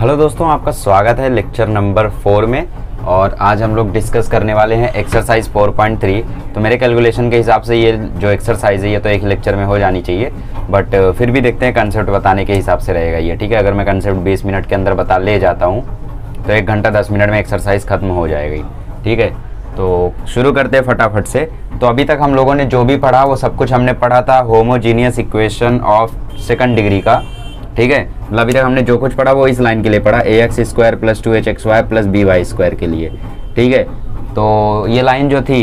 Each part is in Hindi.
हेलो दोस्तों, आपका स्वागत है लेक्चर नंबर 4 में। और आज हम लोग डिस्कस करने वाले हैं एक्सरसाइज 4.3। तो मेरे कैलकुलेशन के हिसाब से ये जो एक्सरसाइज है ये तो एक लेक्चर में हो जानी चाहिए, बट फिर भी देखते हैं कंसेप्ट बताने के हिसाब से रहेगा ये, ठीक है। अगर मैं कंसेप्ट 20 मिनट के अंदर बता ले जाता हूँ तो 1 घंटा 10 मिनट में एक्सरसाइज खत्म हो जाएगी, ठीक है। तो शुरू करते हैं फटाफट से। तो अभी तक हम लोगों ने जो भी पढ़ा वो सब कुछ हमने पढ़ा था homogeneous equation of second degree का, ठीक है। मतलब अभी तक हमने जो कुछ पढ़ा वो इस लाइन के लिए पढ़ा, ax² + 2hxy + by² के लिए, ठीक है। तो ये लाइन जो थी,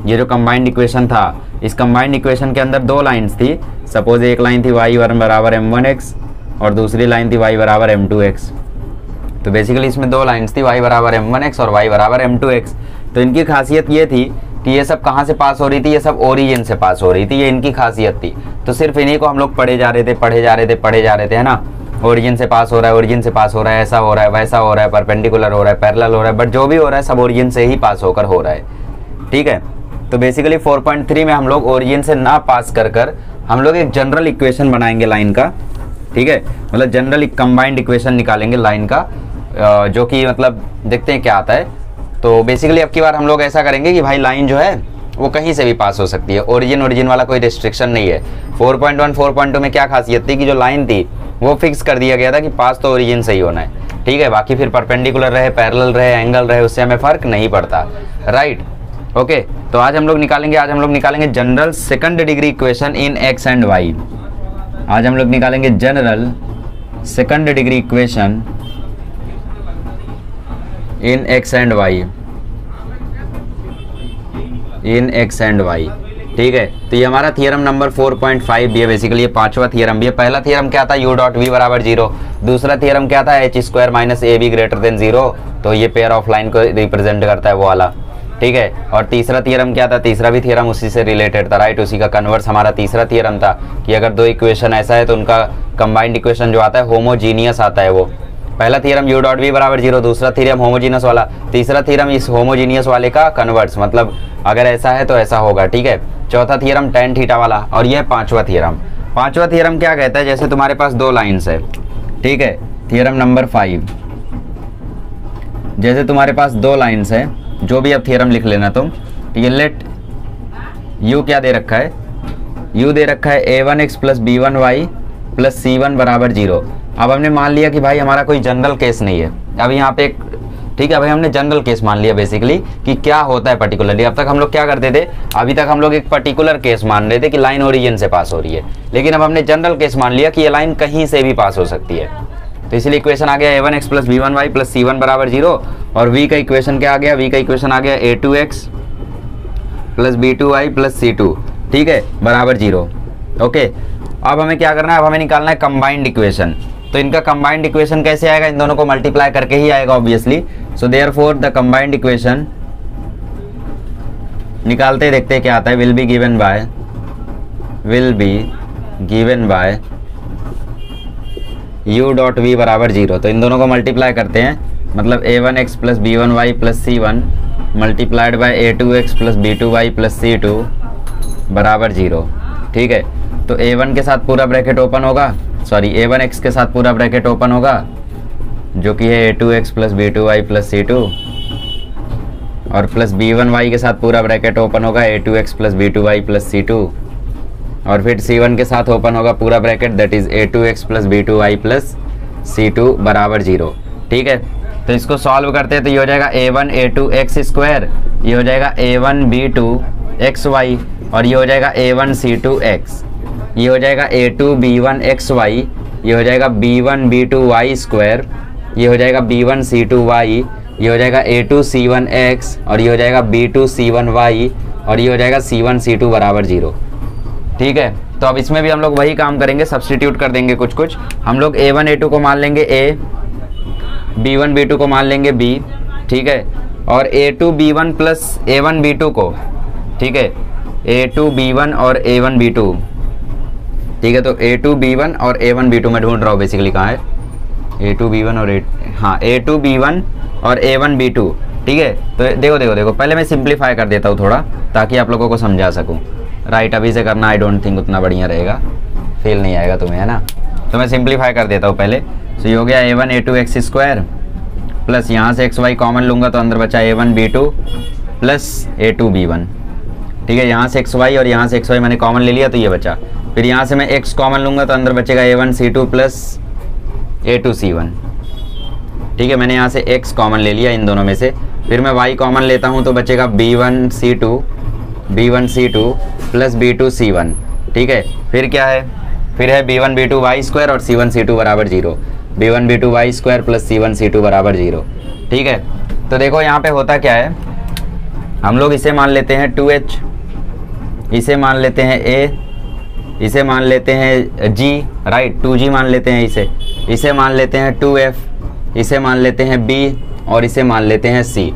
ये जो कंबाइंड इक्वेशन था, इस कंबाइंड इक्वेशन के अंदर दो लाइंस थी। सपोज एक लाइन थी y1 = m1x और दूसरी लाइन थी y = m2x। तो बेसिकली इसमें दो लाइंस थी, y = m1x और y = m2x। तो इनकी खासियत ये थी कि ये सब कहाँ से पास हो रही थी, ये सब ओरिजिन से पास हो रही थी, ये इनकी खासियत थी। तो सिर्फ इन्हीं को हम लोग पढ़े जा रहे थे, है ना। ओरिजिन से पास हो रहा है, ओरिजिन से पास हो रहा है, ऐसा हो रहा है, वैसा हो रहा है, परपेंडिकुलर हो रहा है, पैरेलल हो रहा है, बट जो भी हो रहा है सब ओरिजिन से ही पास होकर हो रहा है, ठीक है। तो बेसिकली 4.3 में हम लोग ओरिजिन से ना पास कर हम लोग एक जनरल इक्वेशन बनाएंगे लाइन का, ठीक है। मतलब जनरल कंबाइंड इक्वेशन निकालेंगे लाइन का, जो कि मतलब देखते हैं क्या आता है। तो बेसिकली अब की बार हम लोग ऐसा करेंगे कि भाई लाइन जो है वो कहीं से भी पास हो सकती है, ओरिजिन वाला कोई रिस्ट्रिक्शन नहीं है। 4.1 4.2 में क्या खासियत थी कि जो लाइन थी वो फिक्स कर दिया गया था कि पास तो ओरिजिन से ही होना है, ठीक है। बाकी फिर परपेंडिकुलर रहे, पैरेलल रहे, एंगल रहे, उससे हमें फर्क नहीं पड़ता, राइट। ओके, तो आज हम लोग निकालेंगे general second degree equation in X and Y. आज हम लोग निकालेंगे general second degree equation in X and Y, ठीक है। तो ये हमारा थियरम नंबर 4.5 भी है, बेसिकली ये पांचवा थियरम भी है। पहला थियरम क्या था, u.v = 0। दूसरा थियरम क्या था, h² - ab > 0। तो ये पेयर ऑफ लाइन को रिप्रेजेंट करता है वो वाला, ठीक है। और तीसरा थियरम क्या था, तीसरा भी थियरम उसी से रिलेटेड था, राइट। उसी का कन्वर्स हमारा तीसरा थियरम था कि अगर दो इक्वेशन ऐसा है तो उनका कंबाइंड इक्वेशन जो आता है होमोजीनियस आता है। वो पहला थ्योरम u.v = 0, दूसरा थ्योरम होमोजीनियस वाला, तीसरा थ्योरम इस होमोजीनियस वाले का कन्वर्स, मतलब अगर ऐसा है तो ऐसा होगा, ठीक है। चौथा थ्योरम tan थीटा वाला, और यह पांचवा थ्योरम क्या कहता है, जैसे तुम्हारे पास दो लाइंस है, ठीक है। थ्योरम नंबर 5, जैसे तुम्हारे पास दो लाइंस है, जो भी अब थ्योरम लिख लेना तुम, ठीक है। लेट u क्या दे रखा है, u दे रखा है a1x + b1y + c1 = 0। अब हमने मान लिया कि भाई हमारा कोई जनरल केस नहीं है, अब यहाँ पे एक, ठीक है। भाई हमने जनरल केस मान लिया बेसिकली कि क्या होता है पर्टिकुलरली। अब तक हम लोग क्या करते थे, अभी तक हम लोग एक पर्टिकुलर केस मान रहे थे कि लाइन ओरिजिन से पास हो रही है, लेकिन अब हमने जनरल केस मान लिया कि ये लाइन कहीं से भी पास हो सकती है। तो इसलिए इक्वेशन आ गया a1x + b1y + c1 = 0। और v का इक्वेशन क्या आ गया, v का इक्वेशन आ गया a2x + b2y + c2, ठीक है, बराबर 0। ओके, अब हमें क्या करना है, अब हमें निकालना है कंबाइंड इक्वेशन। तो इनका कंबाइंड इक्वेशन कैसे आएगा, इन दोनों को मल्टीप्लाई करके ही आएगा obviously. So therefore the combined equation निकालते देखते हैं क्या आता है, will be given by u.v = 0। तो इन दोनों को मल्टीप्लाई करते हैं, मतलब a1x + b1y + c1 multiplied by a2x + b2y + c2 = 0, ठीक है। तो a1 के साथ पूरा ब्रैकेट ओपन होगा, सॉरी a1x के साथ पूरा ब्रैकेट ओपन होगा, जो कि है a2x + b2y + c2, और प्लस b1y के साथ पूरा ब्रैकेट ओपन होगा a2x + b2y + c2, और फिर c1 के साथ ओपन होगा पूरा bracket, that is a2x + b2y + c2 = 0, ठीक है। तो इसको सॉल्व करते हैं तो ये हो जाएगा a1 a2x², ये हो जाएगा a1 b2xy, और ये हो जाएगा a1 c2x, ये हो जाएगा a2 b1xy, ये हो जाएगा b1 b2y², ये हो जाएगा b1 c2y, ये हो जाएगा a2 c1x, और ये हो जाएगा b2 c1y, और ये हो जाएगा c1 c2 = 0, ठीक है। तो अब इसमें भी हम लोग वही काम करेंगे, सब्स्टिट्यूट कर देंगे कुछ। हम लोग a1 a2 को मान लेंगे a, b1 b2 को मान लेंगे b, ठीक है। और a2 b1 + a1 b2 को, ठीक है, a2 b1 और a1 b2, ठीक है। तो a2 b1 और a1 b2 में ढूंढ रहा हूँ बेसिकली कहाँ है, a2 b1 और a2 b1 और a1 b2, ठीक है। तो देखो पहले मैं सिंप्लीफाई कर देता हूँ थोड़ा, ताकि आप लोगों को समझा सकूँ, राइट। अभी से करना आई डोंट थिंक उतना बढ़िया रहेगा, फेल नहीं आएगा तुम्हें, है ना। तो मैं सिंप्लीफाई कर देता हूँ पहले। सो ये हो गया a1 a2 x square plus यहाँ से xy कॉमन लूँगा तो अंदर बचा a1 b2 plus a2 b1। ठीक है, यहाँ से xy और यहाँ से xy मैंने कॉमन ले लिया तो ये बचा। फिर यहाँ से मैं x कॉमन लूँगा तो अंदर बचेगा a1 c2 plus a2 c1। ठीक है, मैंने यहाँ से x कॉमन ले लिया इन दोनों में से। फिर मैं y कॉमन लेता हूँ तो बचेगा b1 c2 plus b2 c1। ठीक है, फिर क्या है, फिर है b1 b2 y स्क्वायर और c1 c2 बराबर 0। b1 b2 y square plus c1 c2 बराबर 0। ठीक है, तो देखो यहाँ पे होता क्या है, हम लोग इसे मान लेते हैं 2h, इसे मान लेते हैं a, इसे मान लेते हैं g, राइट, 2g मान लेते हैं इसे मान लेते हैं 2f, इसे मान लेते हैं b और इसे मान लेते हैं c।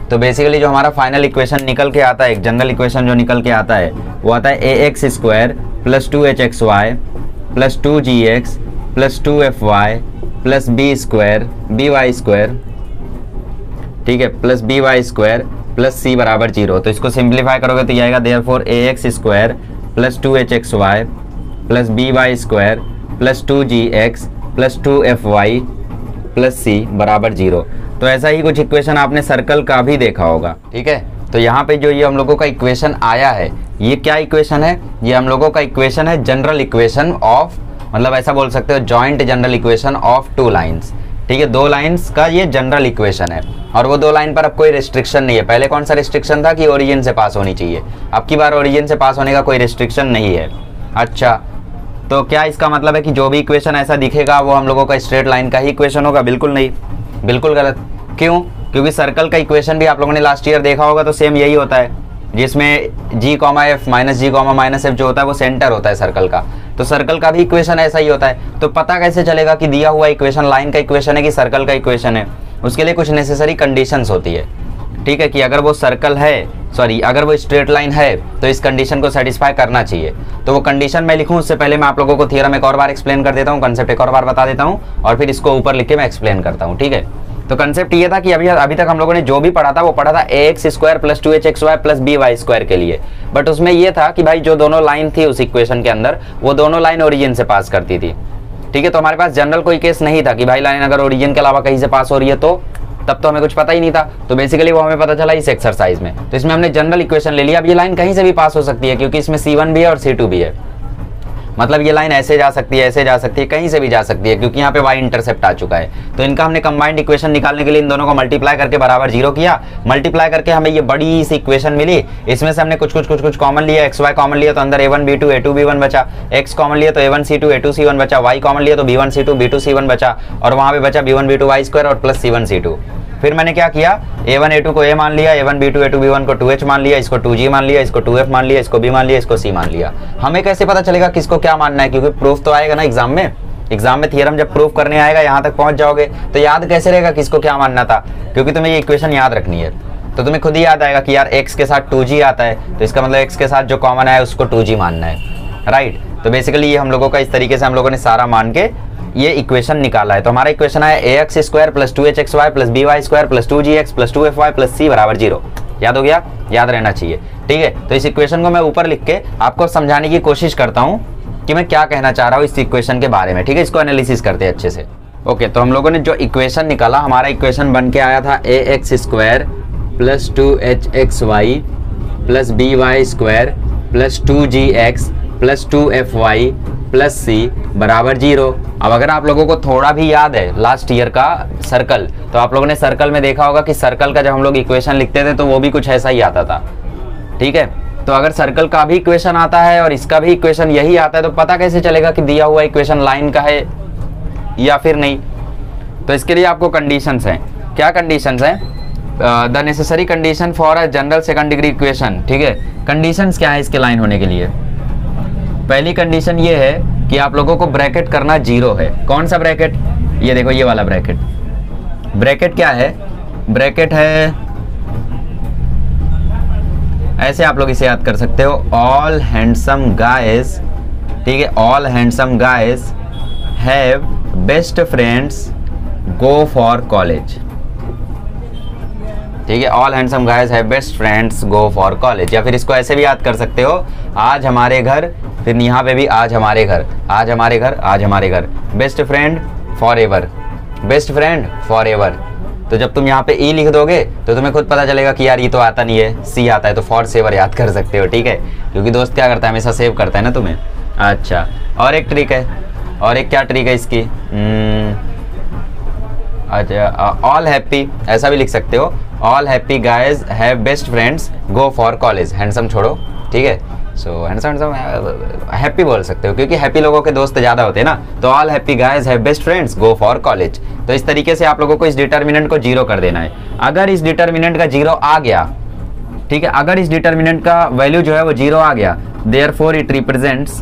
तो बेसिकली जो हमारा फाइनल इक्वेशन निकल के आता है, एक जनरल इक्वेशन जो निकल के आता है वो आता है ax square plus 2hxy plus 2gx plus 2fy plus b square by square, ठीक है, plus by square plus c बराबर 0। तो इसको सिंप्लीफाई करोगे तो ये आएगा therefore ax square plus 2hxy plus by square plus 2gx plus 2fy plus c बराबर 0। तो ऐसा ही कुछ इक्वेशन आपने सर्कल का भी देखा होगा। ठीक है, तो यहाँ पे जो ये हम लोगों का इक्वेशन आया है, ये क्या इक्वेशन है, ये हम लोगों का इक्वेशन है जनरल इक्वेशन ऑफ, मतलब ऐसा बोल सकते हो joint general equation of two lines. ठीक है, दो लाइंस का ये जनरल इक्वेशन है और वो दो लाइन पर अब कोई रिस्ट्रिक्शन नहीं है। पहले कौन सा रिस्ट्रिक्शन था कि ओरिजिन से पास होनी चाहिए, अब की बार ओरिजिन से पास होने का कोई रिस्ट्रिक्शन नहीं है। अच्छा, तो क्या इसका मतलब है कि जो भी इक्वेशन ऐसा दिखेगा वो हम लोगों का स्ट्रेट लाइन का ही इक्वेशन होगा? बिल्कुल नहीं, बिल्कुल गलत। क्यों? क्योंकि सर्कल का इक्वेशन भी आप लोगों ने लास्ट ईयर देखा होगा तो सेम यही होता है, जिसमें g, f minus g, minus f जो होता है वो सेंटर होता है सर्कल का। तो सर्कल का भी इक्वेशन ऐसा ही होता है। तो पता कैसे चलेगा कि दिया हुआ इक्वेशन लाइन का इक्वेशन है कि सर्कल का इक्वेशन है? उसके लिए कुछ नेसेसरी कंडीशंस होती है। ठीक है, कि अगर वो सर्कल है, सॉरी अगर वो स्ट्रेट लाइन है तो इस कंडीशन को सेटिस्फाई करना चाहिए। तो वो कंडीशन मैं लिखूं उससे पहले मैं आप लोगों को थ्योरम एक और बार एक्सप्लेन कर देता हूँ, कंसेप्ट एक और बार बता देता हूँ और फिर इसको ऊपर लिख के मैं एक्सप्लेन करता हूँ। ठीक है, तो कंसेप्ट ये था कि अभी तक हम लोगों ने जो भी पढ़ा था वो पढ़ा था ax square plus 2hxy plus by square के लिए। बट उसमें ये था कि भाई जो दोनों लाइन थी उस इक्वेशन के अंदर वो दोनों लाइन ओरिजिन से पास करती थी। ठीक है, तो हमारे पास जनरल कोई केस नहीं था कि भाई लाइन अगर ओरिजिन के अलावा कहीं से पास हो रही है तो, तब तो हमें कुछ पता ही नहीं था। तो बेसिकली वो हमें पता चला इस एक्सरसाइज में। तो इसमें हमने जनरल इक्वेशन ले लिया। अब ये लाइन कहीं से भी पास हो सकती है क्योंकि इसमें c1 भी है और c2 भी है। मतलब ये लाइन ऐसे जा सकती है, ऐसे जा सकती है, कहीं से भी जा सकती है क्योंकि यहाँ पे y इंटरसेप्ट आ चुका है। तो इनका हमने कंबाइंड इक्वेशन निकालने के लिए इन दोनों को मल्टीप्लाई करके बराबर 0 किया। मल्टीप्लाई करके हमें ये बड़ी सी इक्वेशन मिली। इसमें से हमने कुछ कॉमन लिया, xy कॉमन लिया तो अंदर a1 b2 a2 b1 बचा, x कॉमन लिया तो a1 c2 a2 c1 बचा, y कॉमन लिया तो b1 c2 b2 c1 बचा और वहाँ पे बचा b1 b2 y स्क्वायर और प्लस c1 c2। फिर मैंने क्या किया, a1 a2 को a मान लिया, a1 b2 a2 b1 को 2h मान लिया, इसको 2g मान लिया, इसको 2f मान लिया, इसको b मान लिया, इसको c मान लिया। हमें कैसे पता चलेगा किसको क्या मानना है? क्योंकि प्रूफ तो आएगा ना एग्जाम में थ्योरम जब प्रूफ करने आएगा यहाँ तक पहुंच जाओगे तो याद कैसे रहेगा किसको क्या मानना था? क्योंकि तुम्हें ये इक्वेशन याद रखनी है। तो तुम्हें खुद ही याद आएगा कि यार x के साथ 2g आता है तो इसका मतलब x के साथ जो कॉमन है उसको 2g मानना है, राइट। तो बेसिकली ये हम लोगों का इस तरीके से हम लोगों ने सारा मान के ये इक्वेशन निकाला है। तो हमारा इक्वेशन है ax square plus 2hxy plus by square plus 2gx plus 2fy plus c बराबर 0। याद हो गया? याद रहना चाहिए। ठीक है, तो इस इक्वेशन को मैं ऊपर लिख के आपको समझाने की कोशिश करता हूँ कि मैं क्या कहना चाह रहा हूँ इस इक्वेशन के बारे में। ठीक है, इसको एनालिसिस करते हैं अच्छे से। ओके, तो हम लोगों ने जो इक्वेशन निकाला, हमारा इक्वेशन बन के आया था ax square plus 2hxy plus by square plus 2gx plus 2fy plus c बराबर 0। अब अगर आप लोगों को थोड़ा भी याद है लास्ट ईयर का सर्कल, तो आप लोगों ने सर्कल में देखा होगा कि सर्कल का जब हम लोग इक्वेशन लिखते थे तो वो भी कुछ ऐसा ही आता था। ठीक है, तो अगर सर्कल का भी इक्वेशन आता है और इसका भी इक्वेशन यही आता है तो पता कैसे चलेगा कि दिया हुआ इक्वेशन लाइन का है या फिर नहीं? तो इसके लिए आपको कंडीशंस हैं। क्या कंडीशंस हैं? The necessary condition for a general second degree equation. ठीक है, कंडीशंस क्या है इसके लाइन होने के लिए? पहली कंडीशन ये है कि आप लोगों को ब्रैकेट करना 0 है। कौन सा ब्रैकेट? ये देखो, ये वाला ब्रैकेट। ब्रैकेट क्या है? ब्रैकेट है, ऐसे आप लोग इसे याद कर सकते हो, ऑल हैंडसम गाइज। ठीक है, all handsome guys have best friends go for college. ठीक है, all handsome guys have best friends go for college. या फिर इसको ऐसे भी याद कर सकते हो, आज हमारे घर, फिर यहाँ पे भी आज हमारे घर, आज हमारे घर, आज हमारे घर, best friend for ever. Best friend for ever. तो जब तुम यहाँ पे ई लिख दोगे तो तुम्हें खुद पता चलेगा कि यार ये तो आता नहीं है, सी आता है, तो फॉर सेवर याद कर सकते हो, ठीक है, क्योंकि दोस्त क्या करता है, हमेशा सेव करता है ना तुम्हें। अच्छा, और एक ट्रिक है, और एक क्या ट्रिक है इसकी, अच्छा, ऑल हैप्पी ऐसा भी लिख सकते हो, all happy guys have best friends go for college. Handsome छोड़ो, ठीक है, सो हैंडसम हैप्पी बोल सकते हो, क्योंकि हैप्पी लोगों के दोस्त ज़्यादा होते हैं ना। तो all happy guys have best friends go for college. तो इस तरीके से आप लोगों को इस डिटर्मिनेंट को जीरो कर देना है। अगर इस डिटर्मिनेंट का जीरो आ गया, ठीक है, अगर इस डिटर्मिनेंट का वैल्यू जो है वो जीरो आ गया, therefore it represents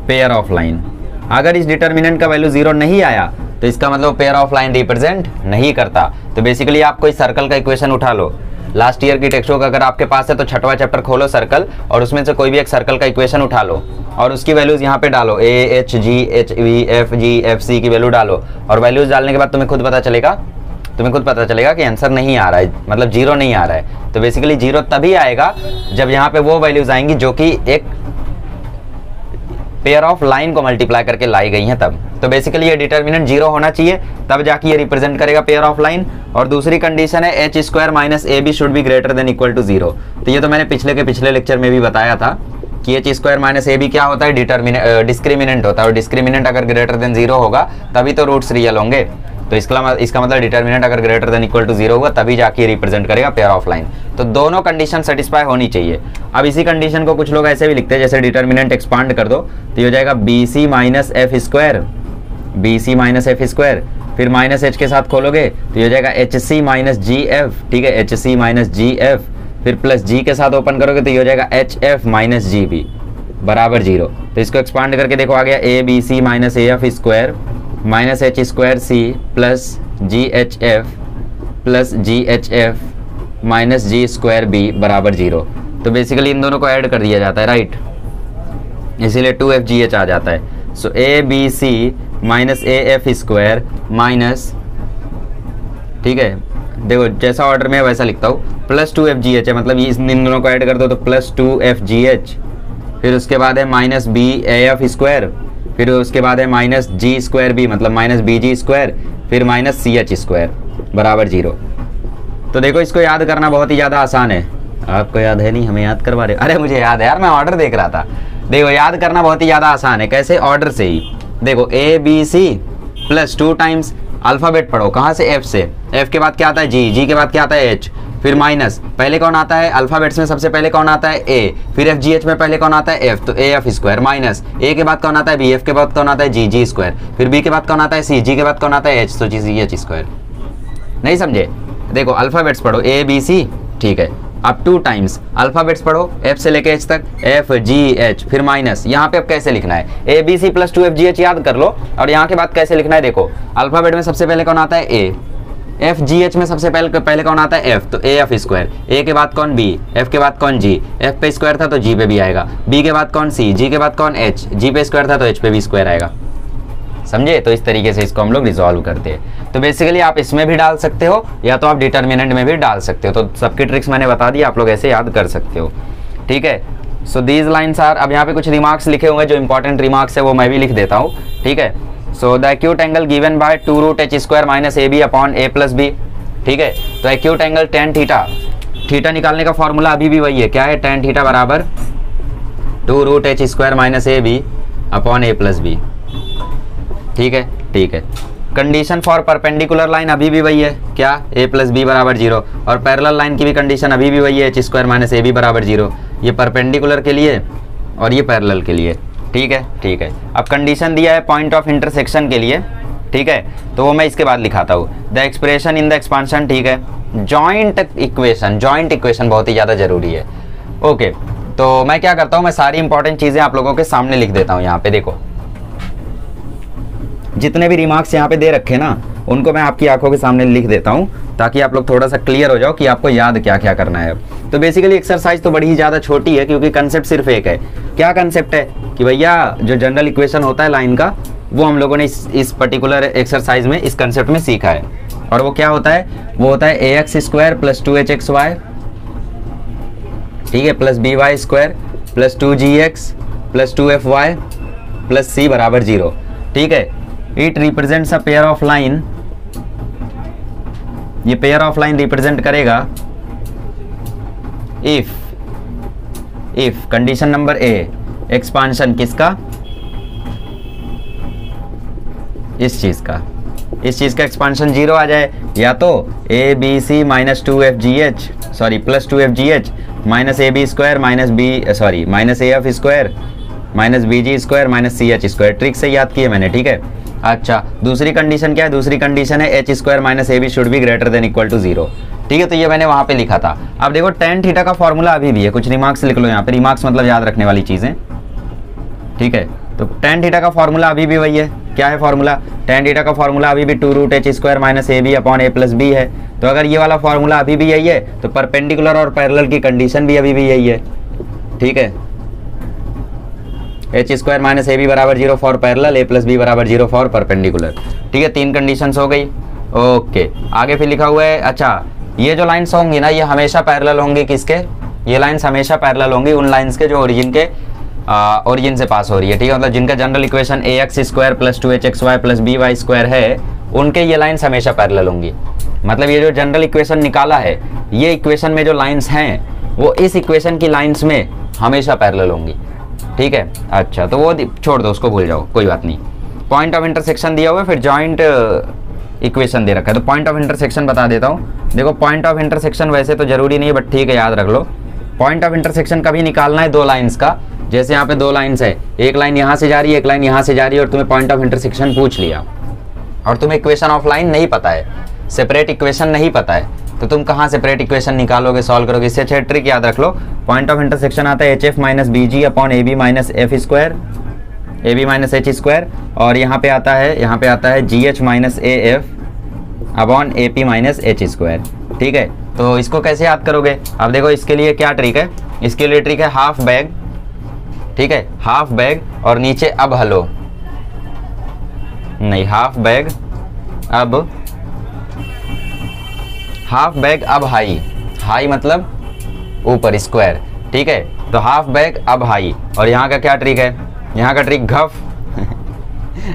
pair of line. अगर इस डिटर्मिनेंट का वैल्यू जीरो नहीं आया तो इसका मतलब पेयर ऑफ लाइन रिप्रेजेंट नहीं करता। तो बेसिकली आप कोई सर्कल का इक्वेशन उठा लो, लास्ट ईयर की टेक्स्ट बुक अगर आपके पास है तो छठवां चैप्टर खोलो सर्कल, और उसमें से कोई भी एक सर्कल का इक्वेशन उठा लो और उसकी वैल्यूज यहाँ पे डालो, A H G H V F G F C की वैल्यू डालो, और वैल्यूज डालने के बाद तुम्हें खुद पता चलेगा कि आंसर नहीं आ रहा है, मतलब जीरो नहीं आ रहा है। तो बेसिकली जीरो तभी आएगा जब यहाँ पे वो वैल्यूज आएंगी जो कि एक पेयर ऑफ लाइन को मल्टीप्लाई करके लाई गई हैं तब। तो बेसिकली ये डिटर्मिनेंट जीरो होना चाहिए, तब जाके ये रिप्रेजेंट करेगा पेयर ऑफ लाइन। और दूसरी कंडीशन है H square minus A B should be greater than equal to zero. तो ये तो मैंने पिछले लेक्चर में भी बताया था कि एच स्क्वायर माइनस ए बी क्या होता है, डिस्क्रिमिनेंट होता है, और डिस्क्रिमिनेंट अगर ग्रेटर देन जीरो होगा तभी तो रूट्स रियल होंगे। तो इसका मतलब डिटर्मिनेंट अगर greater than equal to zero होगा तभी जाके रिप्रेजेंट करेगा पेयर ऑफ लाइन। तो दोनों कंडीशन सेटिस्फाई होनी चाहिए। अब इसी कंडीशन को कुछ लोग ऐसे भी लिखते हैं, जैसे डिटर्मिनेंट एक्सपांड कर दो तो ये हो जाएगा B C minus F square, फिर माइनस एच के साथ खोलोगे तो ये हो जाएगा H C minus G F, ठीक है, H C minus G F, फिर प्लस जी के साथ ओपन करोगे तो ये हो जाएगा H F minus G B बराबर जीरो। तो इसको एक्सपांड करके देखो आ गया A B C minus A F square minus H square C plus G H F minus G square B बराबर जीरो। तो बेसिकली इन दोनों को ऐड कर दिया जाता है, राइट, इसीलिए 2FGH आ जाता है। So A B C minus A F square minus, ठीक है, देखो जैसा ऑर्डर में वैसा लिखता हूँ, प्लस 2FGH है, मतलब इन दोनों को ऐड कर दो तो प्लस 2FGH, फिर उसके बाद है minus B A F square, फिर उसके बाद है माइनस जी स्क्वायर बी मतलब माइनस बी जी स्क्वायर, फिर माइनस सी एच स्क्वायर बराबर जीरो। तो देखो इसको याद करना बहुत ही ज़्यादा आसान है। आपको याद है नहीं, हमें याद करवा रहे हो? अरे मुझे याद है यार, मैं ऑर्डर देख रहा था। देखो याद करना बहुत ही ज़्यादा आसान है, कैसे, ऑर्डर से ही। देखो A B C plus 2 times alphabet पढ़ो, कहाँ से, एफ से, एफ के बाद क्या आता है जी, जी के बाद क्या आता है एच, फिर माइनस, पहले कौन आता है अल्फ़ाबेट्स में, सबसे पहले कौन आता है ए, फिर एफ जी एच में पहले कौन आता है एफ, तो ए एफ स्क्वायर, माइनस ए के बाद कौन आता है बी, एफ के बाद कौन आता है जी, जी स्क्वायर, फिर बी के बाद कौन आता है सी, जी के बाद कौन आता है एच, तो जी एच स्क्वायर। नहीं समझे? देखो अल्फ़ाबेट्स पढ़ो ए बी सी, ठीक है, अब 2 टाइम्स अल्फ़ाबेट्स पढ़ो एफ से लेके एच तक, एफ जी एच, फिर माइनस, यहाँ पे अब कैसे लिखना है, ए बी सी प्लस 2FGH याद कर लो, और यहाँ के बाद कैसे लिखना है, देखो अल्फ़ाबेट में सबसे पहले कौन आता है ए, एफ जी एच में सबसे पहले कौन आता है एफ, तो ए एफ स्क्वायर, ए के बाद कौन बी, एफ के बाद कौन जी, एफ पे स्क्वायर था तो जी पे भी आएगा, बी के बाद कौन सी, जी के बाद कौन एच, जी पे स्क्वायर था तो एच पे भी स्क्वायर आएगा। समझे? तो इस तरीके से इसको हम लोग रिजॉल्व करते हैं। तो बेसिकली आप इसमें भी डाल सकते हो या तो आप डिटर्मिनेंट में भी डाल सकते हो। तो सबकी ट्रिक्स मैंने बता दी, आप लोग ऐसे याद कर सकते हो, ठीक है। सो दीज लाइन्स आर, अब यहाँ पे कुछ रिमार्क्स लिखे हुए हैं, जो इंपॉर्टेंट रिमार्क्स है वो मैं भी लिख देता हूँ, ठीक है। So the acute angle given by 2 root H square minus A B upon A plus B, ठीक है। तो acute angle tan theta, theta निकालने का फॉर्मूला अभी भी वही है, क्या है, टेन थीटा बराबर 2 root H square minus A B upon A plus B, ठीक है, ठीक है। कंडीशन फॉर परपेंडिकुलर लाइन अभी भी वही है, क्या, ए प्लस बी बराबर जीरो, और पैरेलल लाइन की भी कंडीशन अभी भी वही है, एच स्क्वायर माइनस ए बी बराबर जीरो। ये परपेंडिकुलर के लिए और ये पैरेलल के लिए, ठीक है, ठीक है। अब कंडीशन दिया है पॉइंट ऑफ इंटरसेक्शन के लिए, ठीक है, तो वो मैं इसके बाद लिखाता हूँ, the expression in the expansion, ठीक है। जॉइंट इक्वेशन बहुत ही ज़्यादा जरूरी है, ओके। तो मैं क्या करता हूँ, मैं सारी इंपॉर्टेंट चीज़ें आप लोगों के सामने लिख देता हूँ। यहाँ पे देखो जितने भी रिमार्क्स यहाँ पे दे रखे ना, उनको मैं आपकी आंखों के सामने लिख देता हूँ ताकि आप लोग थोड़ा सा क्लियर हो जाओ कि आपको याद क्या क्या करना है। तो बेसिकली एक्सरसाइज तो बड़ी ही ज़्यादा छोटी है, क्योंकि कंसेप्ट सिर्फ एक है। क्या कंसेप्ट है कि भैया जो जनरल इक्वेशन होता है लाइन का, वो हम लोगों ने इस पर्टिकुलर एक्सरसाइज में, इस कंसेप्ट में सीखा है। और वो क्या होता है, वो होता है ए एक्स स्क्वायर प्लस 2hxy, ठीक है, plus B Y square plus 2gx plus 2fy plus C बराबर 0। ठीक है, it represents a pair of line, ये पेयर ऑफ लाइन रिप्रेजेंट करेगा if condition number A, expansion किसका, इस चीज का एक्सपांशन 0 आ जाए, या तो A B C minus 2fgh sorry plus 2fgh minus A B square minus minus A F square minus B G square minus C H square. Trick से याद किए मैंने। ठीक है, अच्छा दूसरी कंडीशन क्या है, दूसरी कंडीशन है H square minus A B should be greater than equal to 0। ठीक है, तो ये मैंने वहां पे लिखा था। अब देखो tan थीटा का फॉर्मूला अभी भी है, कुछ रिमार्क्स लिख लो यहाँ पे, रिमार्क्स मतलब याद रखने वाली चीजें। ठीक है, तो tan थीटा का फॉर्मूला अभी भी वही है। क्या है फॉर्मूला, tan थीटा का फॉर्मूला अभी भी 2√h square minus A B upon A plus B है। तो अगर ये वाला फॉर्मूला अभी भी यही है तो परपेंडिकुलर और पैरेलल की कंडीशन भी अभी भी यही है। ठीक है, एच स्क्वायर माइनस ए बी बराबर 0 for parallel, A plus B बराबर 0 फॉर परपेंडिकुलर। ठीक है, 3 कंडीशंस हो गई। ओके, आगे फिर लिखा हुआ है, अच्छा ये जो लाइन्स होंगी ना ये हमेशा पैरेलल होंगी किसके, ये लाइन्स हमेशा पैरेलल होंगी उन लाइन्स के जो ओरिजिन से पास हो रही है। ठीक है, मतलब जिनका general equation A x square plus 2hxy plus B Y square है, उनके ये लाइन्स हमेशा पैरेलल होंगी। मतलब ये जो जनरल इक्वेशन निकाला है, ये इक्वेशन में जो लाइन्स हैं वो इस इक्वेशन की लाइन्स में हमेशा पैरेलल होंगी। ठीक है, अच्छा तो वो छोड़ दो, उसको भूल जाओ, कोई बात नहीं। पॉइंट ऑफ इंटरसेक्शन दिया हुआ है, फिर जॉइंट इक्वेशन दे रखा है, तो पॉइंट ऑफ इंटरसेक्शन बता देता हूँ। देखो पॉइंट ऑफ इंटरसेक्शन वैसे तो जरूरी नहीं है, बट ठीक है याद रख लो। पॉइंट ऑफ इंटरसेक्शन कभी निकालना है 2 लाइन्स का, जैसे यहाँ पे 2 लाइन्स है, एक लाइन यहाँ से जा रही है, एक लाइन यहाँ से जा रही है, और तुम्हें पॉइंट ऑफ इंटरसेक्शन पूछ लिया और तुम्हें इक्वेशन ऑफ लाइन नहीं पता है, सेपरेट इक्वेशन नहीं पता है, तो तुम कहाँ सेपरेट इक्वेशन निकालोगे, सॉल्व करोगे। इससे अच्छा ट्रिक याद रख लो, पॉइंट ऑफ इंटरसेक्शन आता है H F minus B G upon A B minus F square, A B minus H square, और यहाँ पे आता है G H minus A F upon A P minus H square. ठीक है, तो इसको कैसे याद करोगे, अब देखो इसके लिए क्या ट्रिक है, इसके लिए ट्रिक है हाफ बैग। ठीक है, हाफ बैग और नीचे अब हलो, नहीं हाफ बैग अब हाई मतलब ऊपर स्क्वायर। ठीक है, तो हाफ बैग अब हाई, और यहाँ का क्या ट्रिक है, यहाँ का ट्रिक घफ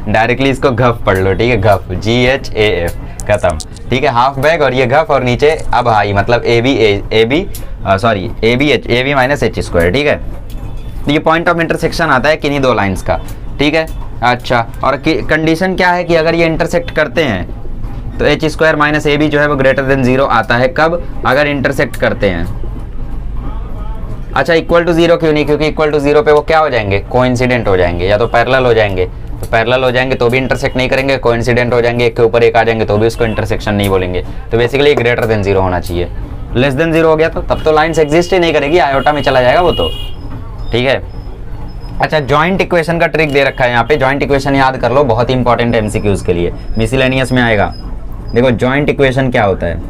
डायरेक्टली इसको घफ पढ़ लो। ठीक है, घफ GHAF खत्म। ठीक है, हाफ बैग और ये घफ, और नीचे अब हाई मतलब A B minus H square. ठीक है, तो ये पॉइंट ऑफ इंटरसेक्शन आता है किन्हीं 2 लाइंस का। ठीक है, अच्छा और कंडीशन क्या है कि अगर ये इंटरसेक्ट करते हैं तो एच स्क्वायर माइनस ए बी जो है वो ग्रेटर देन 0 आता है। कब, अगर इंटरसेक्ट करते हैं। अच्छा इक्वल टू 0 क्यों नहीं, क्योंकि इक्वल टू 0 पे वो क्या हो जाएंगे, कोइंसिडेंट हो जाएंगे, या तो पैरेलल हो जाएंगे। तो पैरेलल हो जाएंगे तो भी इंटरसेक्ट नहीं करेंगे, कोइंसिडेंट हो जाएंगे, एक के ऊपर एक आ जाएंगे तो भी उसको इंटरसेक्शन नहीं बोलेंगे। तो बेसिकली ग्रेटर देन 0 होना चाहिए। लेस देन 0 हो गया तो तब तो लाइन्स एग्जिस्ट ही नहीं करेगी, आयोटा में चला जाएगा वो तो। ठीक है, अच्छा जॉइंट इक्वेशन का ट्रिक दे रखा है यहाँ पे, जॉइंट इक्वेशन याद कर लो, बहुत इंपॉर्टेंट है एमसीक्यूज के लिए, मिसलेनियस में आएगा। देखो जॉइंट इक्वेशन क्या होता है,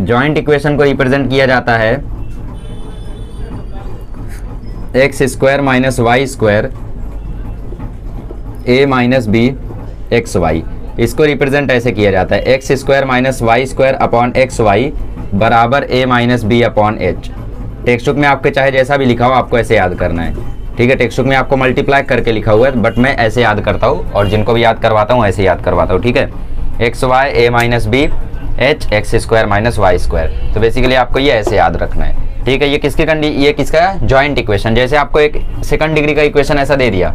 जॉइंट इक्वेशन को रिप्रेजेंट किया जाता है X square minus Y square A minus B X Y. इसको रिप्रेजेंट ऐसे किया जाता है X square minus Y square upon X Y बराबर A minus B upon H. Text book में आपके चाहे जैसा भी लिखा हो आपको ऐसे याद करना है। ठीक है, टेक्स्ट बुक में आपको मल्टीप्लाई करके लिखा हुआ है, बट मैं ऐसे याद करता हूँ और जिनको भी याद करवाता हूँ ऐसे याद करवाता हूँ। ठीक है, X Y A minus B H X square minus Y square. तो बेसिकली आपको ये ऐसे याद रखना है। ठीक है, ये किसका जॉइंट इक्वेशन, जैसे आपको एक सेकंड डिग्री का इक्वेशन ऐसा दे दिया।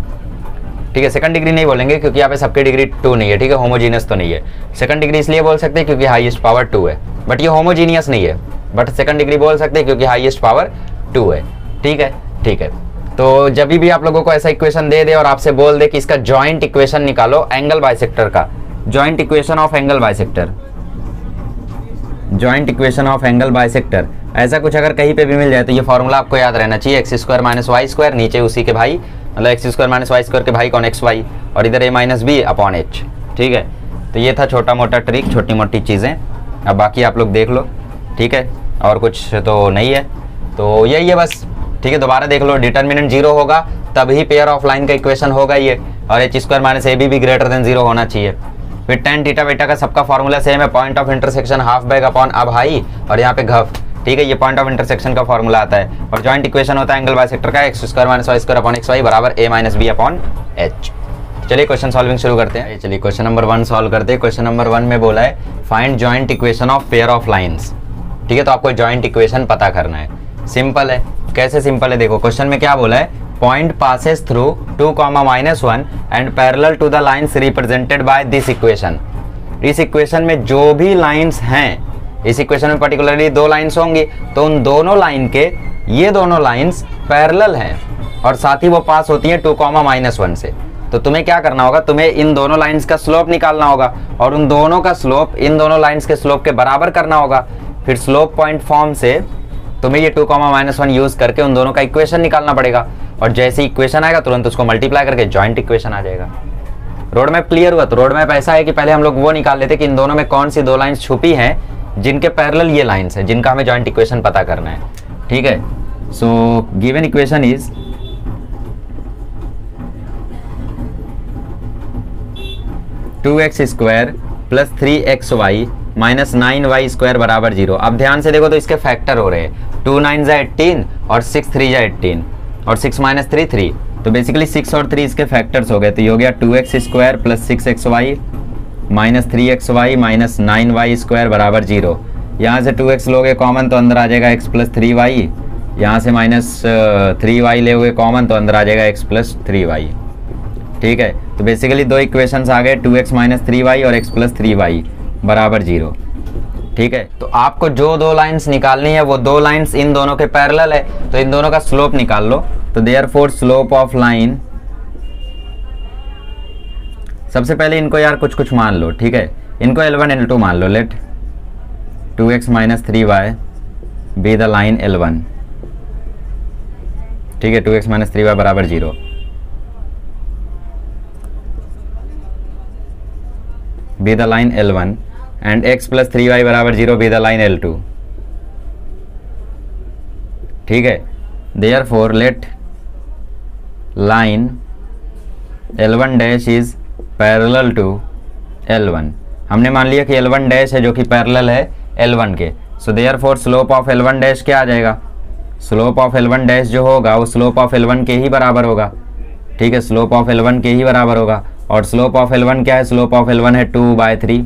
ठीक है, सेकंड डिग्री नहीं बोलेंगे क्योंकि यहाँ पे सबकी डिग्री 2 नहीं है। ठीक है, होमोजीनियस तो नहीं है। सेकंड डिग्री इसलिए बोल सकते हैं क्योंकि हाईएस्ट पावर 2 है, बट ये होमोजीनियस नहीं है, बट सेकंड डिग्री बोल सकते हैं क्योंकि हाईएस्ट पावर 2 है। ठीक है, ठीक है, तो जब भी आप लोगों को ऐसा इक्वेशन दे दे और आपसे बोल दे कि इसका जॉइंट इक्वेशन निकालो एंगल बाइसेक्टर का, joint equation of angle bisector, joint equation of angle bisector, ऐसा कुछ अगर कहीं पे भी मिल जाए तो ये फॉर्मूला आपको याद रहना चाहिए, X square minus Y square, नीचे उसी के भाई मतलब X square minus Y square के भाई कौन एक्स वाई, और इधर A minus B upon H. ठीक है, तो ये था छोटा मोटा ट्रिक, छोटी मोटी चीज़ें। अब बाकी आप लोग देख लो। ठीक है, और कुछ तो नहीं है, तो यही है बस। ठीक है, दोबारा देख लो, डिटर्मिनेंट 0 होगा तभी पेयर ऑफ लाइन का इक्वेशन होगा ये, और H square minus A B भी ग्रेटर देन 0 होना चाहिए। फिर tan थीटा बेटा का सबका फॉर्मूला सेम है, पॉइंट ऑफ इंटरसेक्शन हाफ बैग अपॉन अब हाई, और यहाँ पे घफ ठीक है, ये पॉइंट ऑफ इंटरसेक्शन का फॉर्मूला आता है। और जॉइंट इक्वेशन होता है एंगल बाइसेक्टर का x² - y² अपॉन xy बराबर a - b अपॉन h। चलिए क्वेश्चन सॉल्विंग शुरू करते हैं। चलिए क्वेश्चन नंबर 1 सॉल्व करते हैं। क्वेश्चन नंबर 1 में बोला है find joint equation of pair of lines. ठीक है, तो आपको जॉइंट इक्वेशन पता करना है। सिंपल है। कैसे सिंपल है, देखो क्वेश्चन में क्या बोला है, point passes through 2, -1 and parallel to the lines represented by this equation. इस इक्वेशन में जो भी लाइंस हैं, इस इक्वेशन में पर्टिकुलरली 2 लाइंस होंगी, तो उन दोनों लाइन के ये दोनों लाइंस पैरेलल हैं और साथ ही वो पास होती हैं 2, -1 से। तो तुम्हें क्या करना होगा, तुम्हें इन दोनों लाइंस का स्लोप निकालना होगा और उन दोनों का स्लोप इन दोनों लाइंस के स्लोप के बराबर करना होगा। फिर स्लोप पॉइंट फॉर्म से तुम्हें ये 2, -1 यूज करके उन दोनों का इक्वेशन निकालना पड़ेगा और जैसे इक्वेशन आएगा तुरंत उसको मल्टीप्लाई करके जॉइंट इक्वेशन आ जाएगा। रोड मैप क्लियर हुआ? तो रोड मैप ऐसा है कि पहले हम लोग वो निकाल लेते कि इन दोनों में कौन सी 2 लाइंस छुपी हैं जिनके पैरेलल ये लाइंस हैं, जिनका हमें जॉइंट इक्वेशन पता करना है। ठीक है, so given equation is 2x² + 3xy - 9y² बराबर 0। अब ध्यान से देखो तो इसके फैक्टर हो रहे हैं, 2 9 = 18 और 6 3 = 18 और 6 - 3 3। तो बेसिकली 6 और 3 इसके फैक्टर्स हो गए। तो ये हो गया 2x² + 6xy - 3xy - 9y² बराबर 0। यहाँ से 2x लोगे कॉमन तो अंदर आ जाएगा x + 3y। यहाँ से -3y ले हुए कॉमन तो अंदर आ जाएगा x + 3y। ठीक है, तो बेसिकली 2 इक्वेशंस आ गए, 2x - 3y और x + 3y बराबर 0। ठीक है, तो आपको जो 2 लाइंस निकालनी है वो 2 लाइंस इन दोनों के पैरेलल है, तो इन दोनों का स्लोप निकाल लो। तो देयरफॉर स्लोप ऑफ लाइन, सबसे पहले इनको यार कुछ मान लो। ठीक है, इनको L1 L2 मान लो। Let 2x - 3y be the line L1। ठीक है, 2x - 3y बराबर 0। Be the line L1 and x + 3y बराबर 0 बी द लाइन L2। ठीक है, therefore let line L1 dash is parallel to L1। हमने मान लिया कि L1 डैश है जो कि पैरेलल है L1 के। So therefore slope of L1 dash क्या आ जाएगा, स्लोप ऑफ L1 डैश जो होगा वो स्लोप ऑफ L1 के ही बराबर होगा। ठीक है, स्लोप ऑफ L1 के ही बराबर होगा। और स्लोप ऑफ L1 क्या है, स्लोप ऑफ L1 है 2/3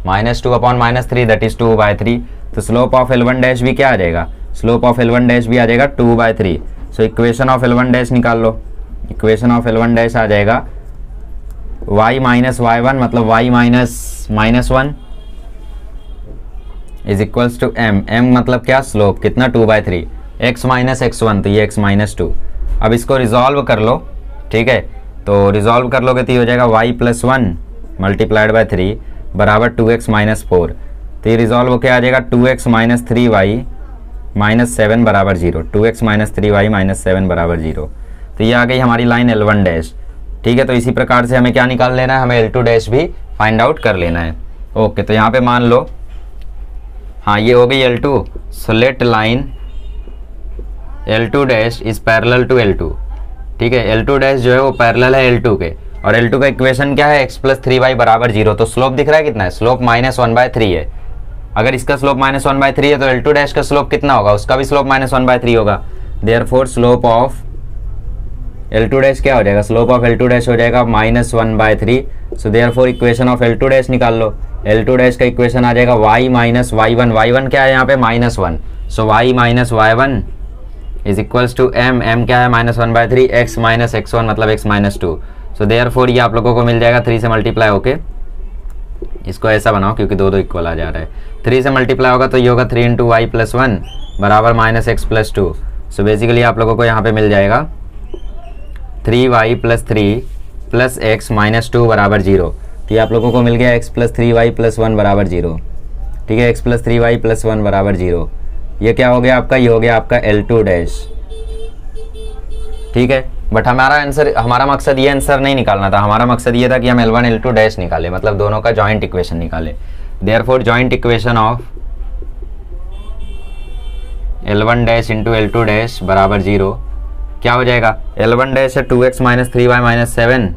-2 अपॉन -3 दैट इज 2/3। तो स्लोप ऑफ L1 डैश भी क्या आ जाएगा, स्लोप ऑफ L1 डैश भी आ जाएगा 2/3। So equation of L1 dash निकाल लो। इक्वेशन ऑफ L1 डैश आ जाएगा y - y1 मतलब y - -1 is equals to m मतलब क्या, स्लोप कितना 2/3, x - x1 तो ये x - 2। अब इसको रिजॉल्व कर लो। ठीक है, तो रिजॉल्व कर लोगे तो ये हो जाएगा y + 1 × 3 बराबर 2x - 4। तो ये रिजॉल्व होकर आ जाएगा 2x - 3y - 7 बराबर 0। 2x - 3y - 7 बराबर 0। तो ये आ गई हमारी लाइन L1 डैश। ठीक है, तो इसी प्रकार से हमें क्या निकाल लेना है, हमें L2 डैश भी फाइंड आउट कर लेना है। ओके, तो यहाँ पे मान लो, हाँ ये हो गई L2। So let line L2 dash is parallel to L2। ठीक है, L2 डैश जो है वो पैरेलल है L2 के और L2 का इक्वेशन क्या है, x + 3y बराबर 0। तो स्लोप दिख रहा है कितना है, स्लोप -1/3 है। अगर इसका स्लोप -1/3 है तो L2 डैश का स्लोप कितना होगा, उसका भी स्लोप -1/3 होगा। Therefore slope of L2 dash क्या हो जाएगा, स्लोप ऑफ L2 डैश हो जाएगा -1/3। So therefore equation of L2 dash निकाल लो। L2 डैश का इक्वेशन आ जाएगा y - y1। y1 क्या है यहाँ पे, -1। So y - y1 is equals to m क्या है, -1/3, x - x1 मतलब x - 2। सो देयरफॉर ये आप लोगों को मिल जाएगा 3 से मल्टीप्लाई होके। इसको ऐसा बनाओ क्योंकि 2 इक्वल आ जा रहा है। 3 से मल्टीप्लाई होगा तो ये होगा 3 × y + 1 बराबर -x + 2। सो बेसिकली आप लोगों को यहाँ पे मिल जाएगा 3y + 3 + x - 2 बराबर 0। तो ये आप लोगों को मिल गया x + 3y + 1 बराबर 0। ठीक है, x + 3y + 1 बराबर 0। ये क्या हो गया आपका, ये हो गया आपका L2 डैश। ठीक है, बट हमारा मकसद ये आंसर नहीं निकालना था। हमारा मकसद ये था कि हम L1 L2 डैश निकाले, मतलब दोनों का जॉइंट इक्वेशन निकाले। Therefore joint equation of L1 dash × L2 dash बराबर 0 क्या हो जाएगा, L1 डैश है 2x - 3y - 7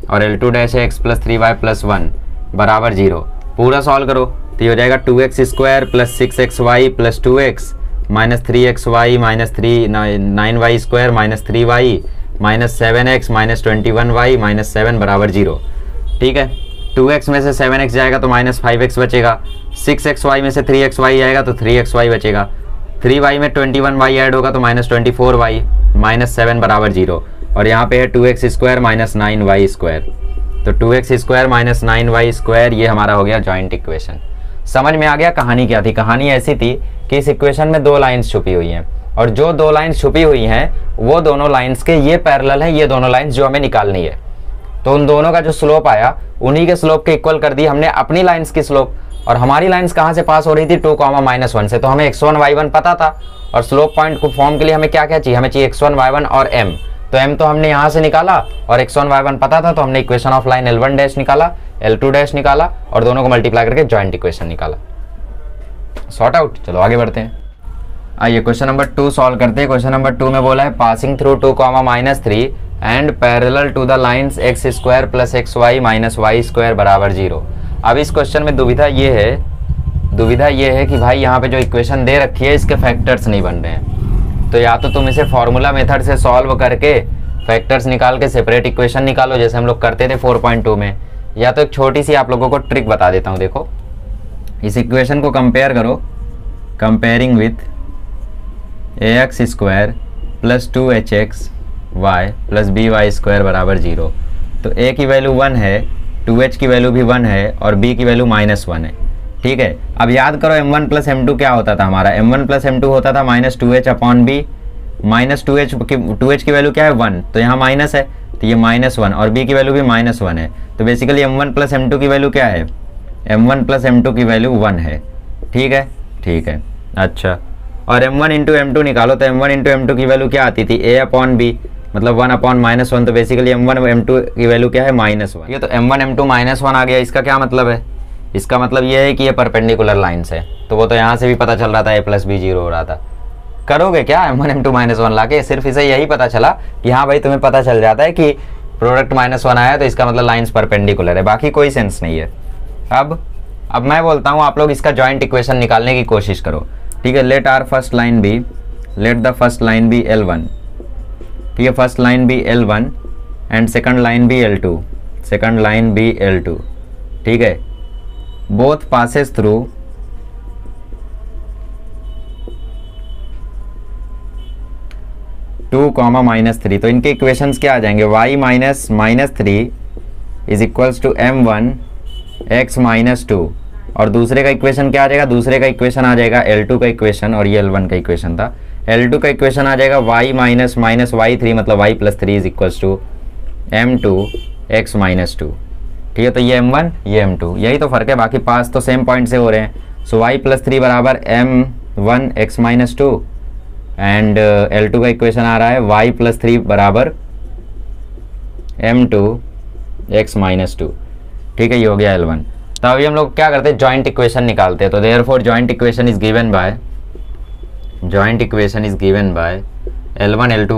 और L2 डैश है x + 3y + 1 बराबर 0। पूरा सॉल्व करो तो ये हो जाएगा 2x square plus 6xy plus 2x minus 3xy minus 9y square minus 3y minus 7x minus 21y minus 7 बराबर 0। ठीक है, 2x में से 7x जाएगा तो माइनस 5x बचेगा, 6xy में से 3xy जाएगा तो 3xy बचेगा, 3y में 21y ऐड होगा तो माइनस 24y माइनस 7 बराबर 0। और यहाँ पे है 2x square minus 9y square, तो 2x square minus 9y square ये हमारा हो गया जॉइंट इक्वेशन। समझ में आ गया कहानी क्या थी? कहानी ऐसी थी कि इस इक्वेशन में दो लाइंस छुपी हुई हैं और जो दो लाइंस छुपी हुई हैं वो दोनों लाइंस के ये पैरेलल है, ये दोनों लाइंस जो हमें निकालनी है। तो उन दोनों का जो स्लोप आया उन्हीं के स्लोप के इक्वल कर दी हमने अपनी लाइंस की स्लोप। और हमारी लाइंस कहाँ से पास हो रही थी? 2, -1 से। तो हमें x1 y1 पता था और स्लोप पॉइंट को फॉर्म के लिए हमें क्या क्या चाहिए? हमें चाहिए x1 y1 और m। तो m तो हमने यहाँ से निकाला और x1 y1 पता था तो हमने equation of line L1 dash निकाला, L2 डैश निकाला और दोनों को मल्टीप्लाई करके जॉइंट इक्वेशन निकाला। Sort out. चलो आगे बढ़ते हैं। आइए क्वेश्चन नंबर 2 सॉल्व करते हैं। क्वेश्चन नंबर 2 में बोला है passing through 2, -3 and parallel to the lines x square plus xy minus y square बराबर 0। अब इस क्वेश्चन में दुविधा ये है कि भाई यहाँ पे जो इक्वेशन दे रखी है इसके फैक्टर्स नहीं बन रहे हैं। तो या तो तुम इसे फॉर्मूला मेथड से सॉल्व करके फैक्टर्स निकाल के सेपरेट इक्वेशन निकालो जैसे हम लोग करते थे 4.2 में, या तो एक छोटी सी आप लोगों को ट्रिक बता देता हूँ। देखो इस इक्वेशन को कंपेयर करो, comparing with ax square plus 2hx y plus by square बराबर 0। तो a की वैल्यू 1 है, 2h की वैल्यू भी 1 है और b की वैल्यू -1 है। ठीक है, अब याद करो m1 प्लस m2 क्या होता था हमारा? m1 प्लस m2 होता था -2h upon b, minus 2h की वैल्यू क्या है? 1, तो यहाँ माइनस है तो ये -1 और b की वैल्यू भी -1 है। तो बेसिकली m1 प्लस m2 की वैल्यू क्या है? m1 प्लस m2 की वैल्यू 1 है। ठीक है, ठीक है। अच्छा, और m1 इंटू m2 निकालो तो m1 इंटू m2 की वैल्यू क्या आती थी? a अपॉन b, मतलब 1 अपॉन -1। तो बेसिकली m1 m2 की वैल्यू क्या है? -1। ये तो m1 m2 -1 आ गया। इसका क्या मतलब है? इसका मतलब ये है कि ये परपेंडिकुलर लाइन्स है। तो वो तो यहाँ से भी पता चल रहा था a प्लस b 0 हो रहा था। करोगे क्या m1 m2 -1 लाके? सिर्फ इसे यही पता चला कि हाँ भाई तुम्हें पता चल जाता है कि प्रोडक्ट -1 आया तो इसका मतलब लाइन्स परपेंडिकुलर है, बाकी कोई सेंस नहीं है। अब मैं बोलता हूँ आप लोग इसका जॉइंट इक्वेशन निकालने की कोशिश करो। ठीक है, let the first line be L1। ठीक है, first line be L1 and second line be L2। ठीक है, बोथ पासेस थ्रू -3। तो इनके इक्वेशंस क्या आ जाएंगे? y -3 is equals to m1 x -2 और दूसरे का इक्वेशन क्या आ जाएगा? दूसरे का इक्वेशन आ जाएगा L2 का इक्वेशन और ये L1 का इक्वेशन था। L2 का इक्वेशन आ जाएगा y -y3 मतलब y + 3 is equals to m2 x -2। ठीक है, तो ये m1 ये m2, यही तो फर्क है, बाकी पास तो सेम पॉइंट से हो रहे हैं। सो y + 3 बराबर m1 x -2 एंड L2 का इक्वेशन आ रहा है y + 3 बराबर m2 x -2। ठीक है, ये हो गया L1। तो अभी हम लोग क्या करते हैं? जॉइंट इक्वेशन निकालते हैं। तो therefore joint equation is given by L1 L2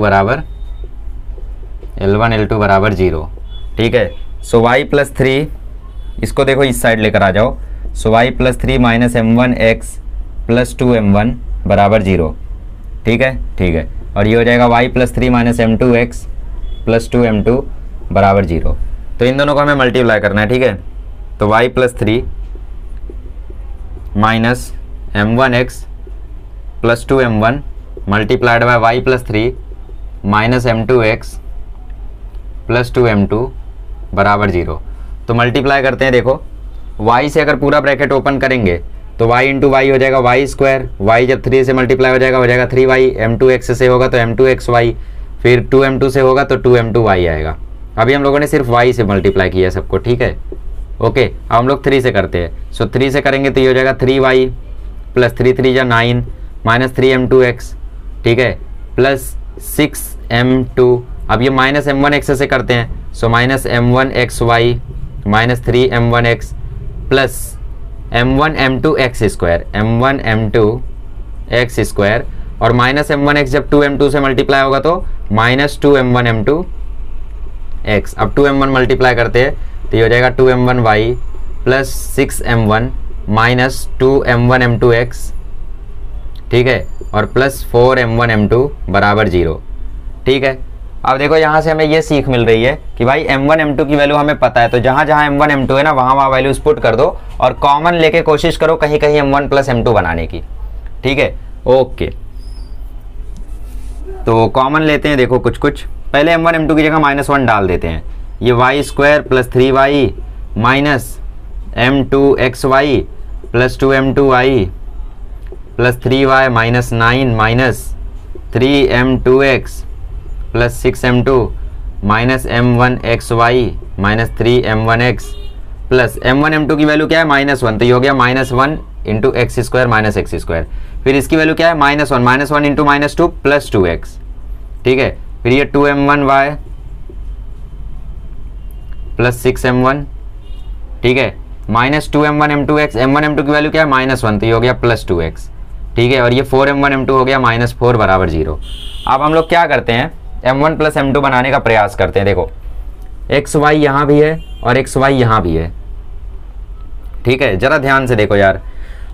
बराबर 0। ठीक है, सो y + 3 इसको देखो इस साइड लेकर आ जाओ। सो y + 3 minus m1 x + 2 m1 बराबर 0। ठीक है, ठीक है, और ये हो जाएगा y + 3 minus m2 x + 2 m2 बराबर 0। तो इन दोनों को हमें मल्टीप्लाई करना है। ठीक है, तो y + 3 minus m1 x + 2 m1 multiplied by y + 3 minus m2 x + 2 m2 बराबर 0। तो मल्टीप्लाई करते हैं। देखो y से अगर पूरा ब्रैकेट ओपन करेंगे तो y इंटू वाई हो जाएगा y स्क्वायर, y जब 3 से मल्टीप्लाई हो जाएगा 3y, m2 x से होगा तो m2 xy, फिर 2m2 से होगा तो 2m2 y आएगा। अभी हम लोगों ने सिर्फ y से मल्टीप्लाई किया सबको। ठीक है, ओके, अब हम लोग 3 से करते हैं। सो 3 से करेंगे तो ये हो जाएगा 3y प्लस 3 3 या 9 माइनस 3m2x। ठीक है, प्लस 6m2। अब ये माइनस m1 x से करते हैं। So minus m1 xy minus 3m1x plus m1 m2 x square और माइनस m1 x जब 2m2 से मल्टीप्लाई होगा तो माइनस 2m1 m2 x। अब 2m1 मल्टीप्लाई करते हैं तो ये हो जाएगा 2m1 y plus 6m1 minus 2m1m2x, ठीक है, और प्लस 4m1m2 बराबर 0, ठीक है। अब देखो यहाँ से हमें ये सीख मिल रही है कि भाई m1 m2 की वैल्यू हमें पता है, तो जहाँ जहाँ m1 m2 है ना वहाँ वैल्यूज पुट कर दो और कॉमन लेके कोशिश करो कहीं कहीं m1 प्लस m2 बनाने की, ठीक है। ओके, तो कॉमन लेते हैं, देखो कुछ कुछ, पहले m1 m2 की जगह -1 डाल देते हैं। ये y² plus 3y minus m2xy plus 2m2y plus 3y minus 9 minus 3m2x plus 6m2 minus m1xy minus 3m1x plus m1 m2 की वैल्यू क्या है -1, तो ये हो गया -1 इंटू x² माइनस x²। फिर इसकी वैल्यू क्या है -1 इंटू -2 प्लस 2x, ठीक है। फिर ये 2m1y प्लस 6m1, ठीक है, minus 2m1 m2x, m1 m2 की वैल्यू क्या है -1, तो ये हो गया प्लस 2x, ठीक है। और ये 4m1 m2 हो गया -4 बराबर 0। अब हम लोग क्या करते हैं, m1 प्लस m2 बनाने का प्रयास करते हैं। देखो xy यहाँ भी है और xy यहाँ भी है, ठीक है। जरा ध्यान से देखो यार,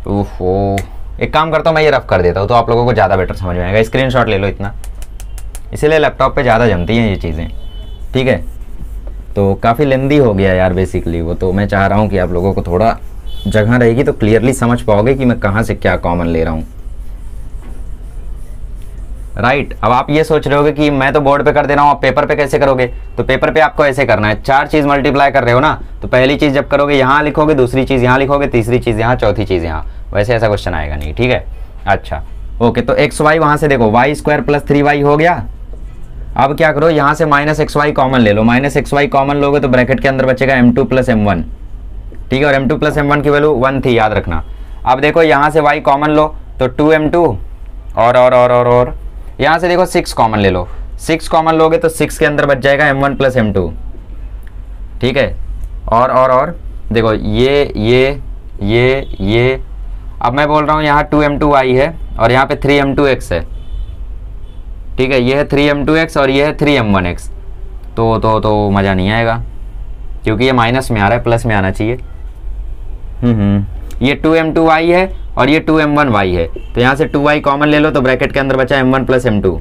ओहो, एक काम करता हूँ मैं ये रफ कर देता हूँ तो आप लोगों को ज़्यादा बेटर समझ में आएगा। स्क्रीनशॉट ले लो इतना, इसीलिए लैपटॉप पे ज़्यादा जमती हैं ये चीज़ें, ठीक है। तो काफ़ी लेंदी हो गया यार बेसिकली वो, तो मैं चाह रहा हूँ कि आप लोगों को थोड़ा जगह रहेगी तो क्लियरली समझ पाओगे कि मैं कहाँ से क्या कॉमन ले रहा हूँ, राइट। अब आप ये सोच रहे होगे कि मैं तो बोर्ड पे कर दे रहा हूँ, आप पेपर पे कैसे करोगे, तो पेपर पे आपको ऐसे करना है, 4 चीज़ मल्टीप्लाई कर रहे हो ना, तो पहली चीज़ जब करोगे यहाँ लिखोगे, दूसरी चीज़ यहाँ लिखोगे, तीसरी चीज़ यहाँ, चौथी चीज़ यहाँ, वैसे ऐसा क्वेश्चन आएगा नहीं, ठीक है। अच्छा ओके, तो xy वहाँ से देखो y² प्लस 3y हो गया। अब क्या करो, यहाँ से -xy कॉमन ले लो, -xy कॉमन लोगे तो ब्रैकेट के अंदर बचेगा m2 प्लस m1, ठीक है। और m2 प्लस m1 की वैल्यू 1 थी, याद रखना। अब देखो यहाँ से y कॉमन लो तो 2m2 और यहाँ से देखो 6 कॉमन ले लो, 6 कॉमन लोगे तो 6 के अंदर बच जाएगा m1 प्लस m2, ठीक है। और देखो ये अब मैं बोल रहा हूँ यहाँ 2m2y है और यहाँ पे 3m2x है, ठीक है। ये है 3m2x और ये है 3m1x, तो मज़ा नहीं आएगा क्योंकि ये माइनस में आ रहा है, प्लस में आना चाहिए। ये 2m2y है और ये 2m1y है, तो यहाँ से 2y कॉमन ले लो तो ब्रैकेट के अंदर बचा m1 प्लस m2,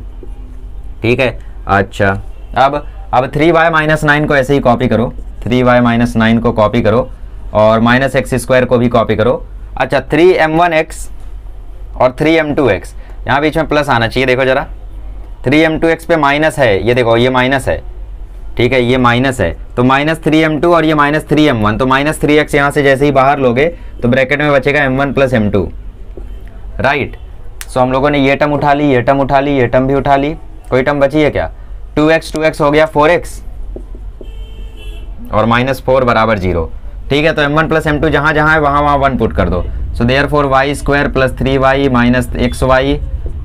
ठीक है। अच्छा अब 3y माइनस 9 को ऐसे ही कॉपी करो, 3y माइनस 9 को कॉपी करो और माइनस x² को भी कॉपी करो। अच्छा 3m1x और 3m2x, यहाँ बीच में प्लस आना चाहिए, देखो जरा 3m2x पे माइनस है, ये देखो ये माइनस है, ठीक है, ये माइनस है, तो -3m2 और ये -3m1, तो -3x यहाँ से जैसे ही बाहर लोगे तो ब्रैकेट में बचेगा m1 प्लस m2, राइट। सो हम लोगों ने ये टर्म उठा ली, ये टर्म उठा ली, ये टर्म भी उठा ली, कोई टर्म बची है क्या, 2x हो गया 4x और -4 बराबर 0, ठीक है। तो m1 प्लस m2 जहाँ जहाँ है वहाँ 1 पुट कर दो। So therefore y² plus 3y minus xy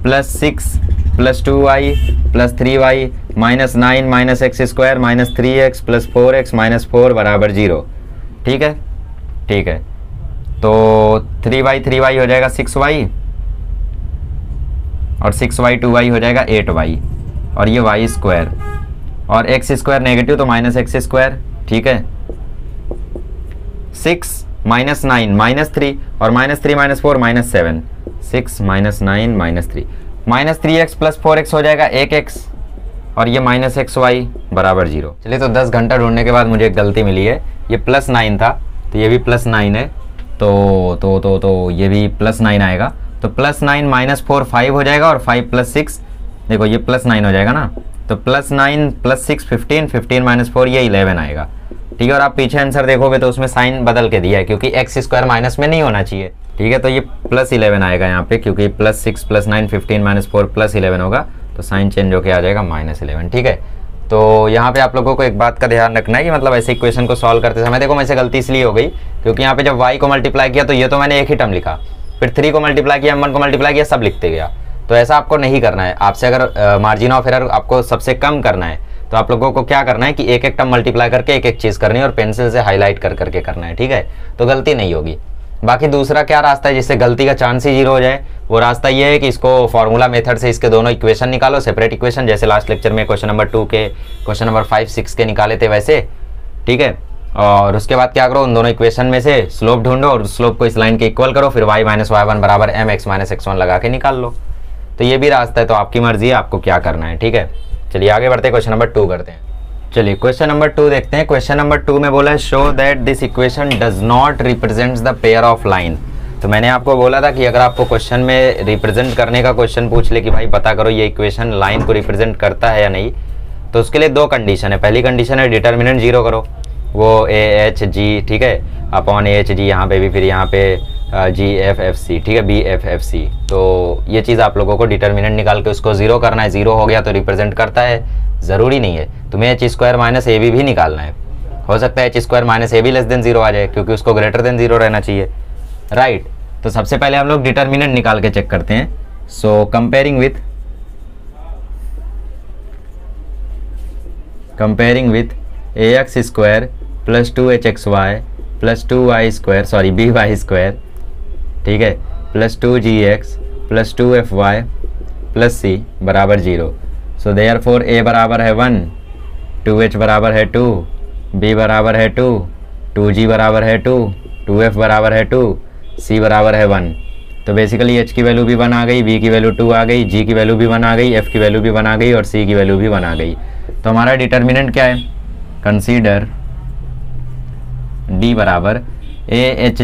plus 6 plus 2y plus 3y minus 9 minus x² minus 3x plus 4x minus 4 बराबर 0, ठीक है, ठीक है। तो 3y हो जाएगा 6y और 6y 2y हो जाएगा 8y और ये y² और x² नेगेटिव तो माइनस x², ठीक है। 6 माइनस 9 माइनस 3 और -3 minus 4 minus 7, 6 minus 9 minus 3 minus 3x plus 4x हो जाएगा 1x और ये माइनस xy बराबर 0। चलिए, तो 10 घंटा ढूंढने के बाद मुझे एक गलती मिली है, ये +9 था तो ये भी +9 है, तो ये भी +9 आएगा, तो +9 माइनस 4 5 हो जाएगा और 5 प्लस 6 देखो ये +9 हो जाएगा ना, तो +9 प्लस 6 15, 15 माइनस 4 ये 11 आएगा, ठीक है। और आप पीछे आंसर देखोगे तो उसमें साइन बदल के दिया है क्योंकि x² माइनस में नहीं होना चाहिए, ठीक है। तो ये +11 आएगा यहाँ पे क्योंकि +6 + 9 15 माइनस 4 +11 होगा, तो साइन चेंज होके आ जाएगा -11, ठीक है। तो यहाँ पे आप लोगों को एक बात का ध्यान रखना है कि मतलब ऐसे इक्वेशन को सॉल्व करते समय देखो मेरे से गलती इसलिए हो गई क्योंकि यहाँ पे जब y को मल्टीप्लाई किया तो ये तो मैंने एक ही टर्म लिखा, फिर 3 को मल्टीप्लाई किया, m1 को मल्टीप्लाई किया, सब लिखते गया, तो ऐसा आपको नहीं करना है। आपसे अगर मार्जिन ऑफ एरर आपको सबसे कम करना है तो आप लोगों को क्या करना है कि एक एक टर्म मल्टीप्लाई करके एक एक चीज़ करनी है और पेंसिल से हाईलाइट कर करके करना है, ठीक है, तो गलती नहीं होगी। बाकी दूसरा क्या रास्ता है जिससे गलती का चांस ही 0 हो जाए, वो रास्ता ये है कि इसको फॉर्मूला मेथड से इसके दोनों इक्वेशन निकालो, सेपरेट इक्वेशन, जैसे लास्ट लेक्चर में क्वेश्चन नंबर 2 के क्वेश्चन नंबर 5 6 के निकाले थे वैसे, ठीक है। और उसके बाद क्या करो, उन दोनों इक्वेशन में से स्लोप ढूंढो और स्लोप को इस लाइन के इक्वल करो, फिर y माइनस वाई वन बराबर m x minus x one लगा के निकाल लो। तो ये भी रास्ता है, तो आपकी मर्जी है आपको क्या करना है। ठीक है, चलिए आगे बढ़ते हैं, क्वेश्चन नंबर 2 करते हैं। चलिए क्वेश्चन नंबर 2 देखते हैं। क्वेश्चन नंबर 2 में बोला है show that this equation does not represents the pair of line. तो मैंने आपको बोला था कि अगर आपको क्वेश्चन में रिप्रेजेंट करने का क्वेश्चन पूछ ले कि भाई पता करो ये इक्वेशन लाइन को रिप्रेजेंट करता है या नहीं, तो उसके लिए 2 कंडीशन है। पहली कंडीशन है डिटर्मिनेंट 0 करो, वो ए एच जी, ठीक है, अपॉन ए एच जी, यहाँ पे भी फिर यहाँ पे जी एफ एफ सी, ठीक है, बी एफ एफ सी। तो ये चीज़ आप लोगों को डिटर्मिनेंट निकाल के उसको 0 करना है। 0 हो गया तो रिप्रेजेंट करता है, ज़रूरी नहीं है। तुम्हें h square minus A B भी निकालना है, हो सकता है एच स्क्वायर माइनस ए बी लेस देन 0 आ जाए, क्योंकि उसको ग्रेटर देन 0 रहना चाहिए, राइट। तो सबसे पहले हम लोग डिटर्मिनेंट निकाल के चेक करते हैं। So comparing with a x square plus 2hxy plus 2y square b Y square, ठीक है, plus 2gx plus 2fy plus c बराबर 0। सो देयरफॉर a बराबर है 1, 2h बराबर है 2, b बराबर है 2, 2g बराबर है 2, 2f बराबर है 2, c बराबर है 1। तो बेसिकली h की वैल्यू भी 1 आ गई, b की वैल्यू 2 आ गई, g की वैल्यू भी 1 आ गई, f की वैल्यू भी 1 आ गई और c की वैल्यू भी 1 आ गई। तो हमारा डिटर्मिनेंट क्या है, कंसीडर d बराबर a H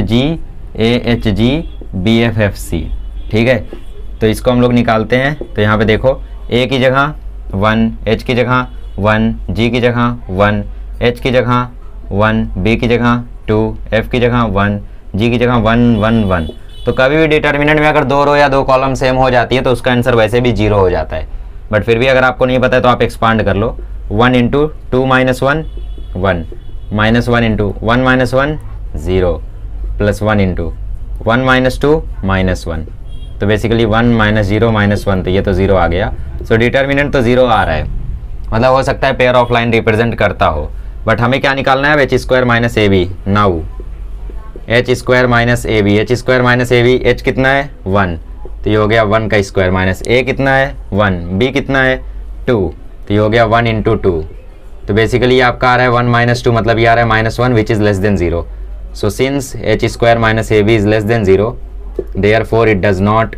g b f f c, ठीक है। तो इसको हम लोग निकालते हैं। तो यहाँ पे देखो a की जगह 1, h की जगह 1, g की जगह 1, h की जगह 1, b की जगह 2, f की जगह 1, g की जगह 1 1 1। तो कभी भी डिटर्मिनेंट में अगर 2 रो या 2 कॉलम सेम हो जाती है तो उसका आंसर वैसे भी 0 हो जाता है। बट फिर भी अगर आपको नहीं पता है तो आप एक्सपांड कर लो। 1 into 2 minus 1 1, minus 1 into 1 minus 1 0, plus 1 into 1 minus 2 minus 1। तो बेसिकली 1 माइनस 0 माइनस 1, तो ये तो 0 आ गया। सो डिटर्मिनेंट तो 0 आ रहा है, मतलब हो सकता है पेयर ऑफ लाइन रिप्रेजेंट करता हो। बट हमें क्या निकालना है, एच स्क्वायर माइनस ए b. Now h square minus ए बी, एच स्क्वायर माइनस ए बी, एच कितना है 1, तो ये हो गया 1 का स्क्वायर, माइनस ए कितना है 1, बी कितना है 2, तो ये हो गया 1 इंटू 2। तो बेसिकली आपका आ रहा है 1 माइनस 2, मतलब ये आ रहा है minus 1 which is less than 0। So since h square minus A b is less than 0, therefore it does not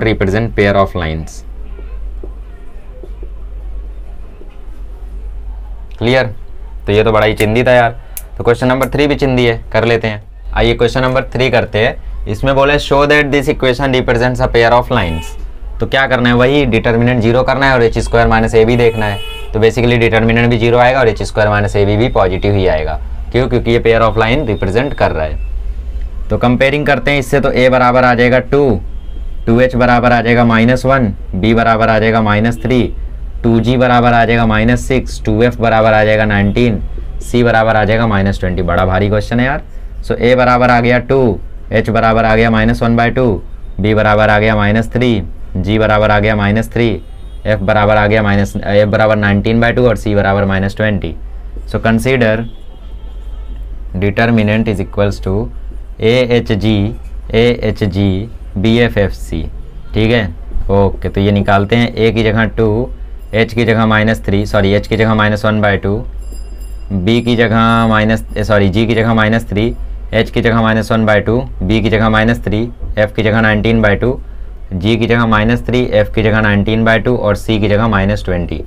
represent pair of lines। Clear. तो ये तो बड़ा ही चिंदी था यार। तो क्वेश्चन नंबर 3 भी चिंदी है, कर लेते हैं। आइए क्वेश्चन नंबर 3 करते हैं। इसमें बोले show that this equation represents a pair of lines. तो क्या करना है, वही डिटर्मिनेंट 0 करना है और एच स्क्वायर माइनस ए बी देखना है। तो बेसिकली डिटर्मिनेंट भी 0 आएगा और H square minus A B भी पॉजिटिव ही आएगा। क्यों, क्योंकि ये पेयर ऑफ लाइन रिप्रेजेंट कर रहा है। तो कंपेयरिंग करते हैं इससे। तो a बराबर आ जाएगा 2, 2h बराबर आ जाएगा -1, b बराबर आ जाएगा -3, 2g बराबर आ जाएगा -6, 2f बराबर आ जाएगा 19, c बराबर आ जाएगा -20। बड़ा भारी क्वेश्चन है यार। सो a बराबर आ गया 2, h बराबर आ गया -1/2, b बराबर आ गया -3, g बराबर आ गया -3, f बराबर आ गया f बराबर 19/2 और c बराबर -20। So consider determinant is equals to a H g b f f c, ठीक है। ओके, तो ये निकालते हैं। a की जगह 2, h की जगह -3, h की जगह -1/2, b की जगह g की जगह -3, h की जगह -1/2, b की जगह -3, f की जगह 19/2, g की जगह -3, f की जगह 19/2 और c की जगह -20।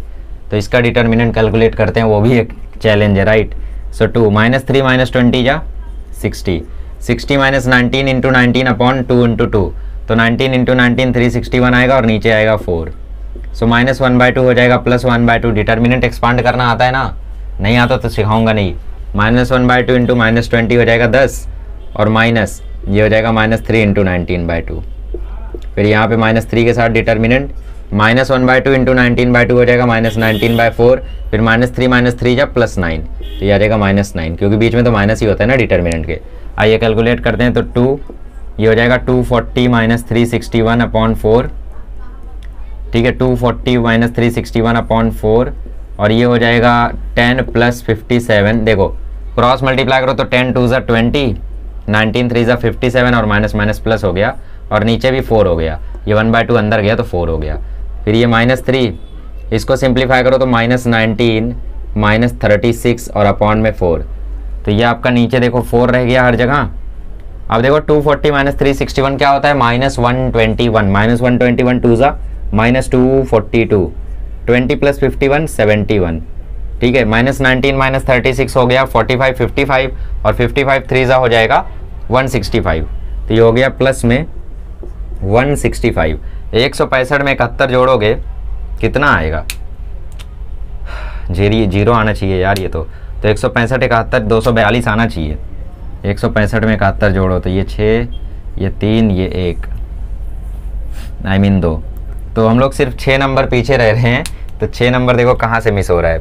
तो इसका डिटर्मिनेंट कैलकुलेट करते हैं, वो भी एक चैलेंज है, राइट। सो 2 -3 -20 जा 60, 60 -19 इंटू 19 अपॉन 2 इंटू 2। तो 19 इंटू 19 361 आएगा और नीचे आएगा 4। सो -1/2 हो जाएगा +1/2। डिटर्मिनेंट एक्सपांड करना आता है ना, नहीं आता तो सिखाऊंगा नहीं। -1/2 इंटू -20 हो जाएगा 10 और माइनस ये हो जाएगा -3 इंटू 19/2। फिर यहाँ पे -3 के साथ डिटर्मिनेंट -1/2 इंटू 19/2 हो जाएगा -19/4। फिर -3 जा +9, तो ये आ जाएगा -9, क्योंकि बीच में तो माइनस ही होता है ना डिटर्मिनेंट के। आइए कैलकुलेट करते हैं। तो 2 ये हो जाएगा 240 -361 अपॉन 4, ठीक है, 240 -361 अपॉन 4 और ये हो जाएगा 10 + 57। देखो क्रॉस मल्टीप्लाई करो तो 10 2 ज़ा 20, 19 3 ज़ा 57 और माइनस माइनस प्लस हो गया और नीचे भी 4 हो गया। ये 1/2 अंदर गया तो 4 हो गया। फिर ये -3 इसको सिंप्लीफाई करो तो -19 -36 और अपॉन में 4, तो ये आपका नीचे देखो 4 रह गया हर जगह। अब देखो 240 -361 क्या होता है, -121, -121 टू ज़ा -242, 20 + 51 71, ठीक है। -19 -36 हो गया 45 55 और 55 3 ज़ा हो जाएगा 165, तो ये हो गया प्लस में 165। 165 में 71 जोड़ोगे कितना आएगा, जीरो आना चाहिए यार ये तो 165 71 242 आना चाहिए। 165 में 71 जोड़ो तो ये 6, ये 3, ये 1, I mean 2, तो हम लोग सिर्फ 6 नंबर पीछे रह रहे हैं। तो 6 नंबर देखो कहाँ से मिस हो रहा है,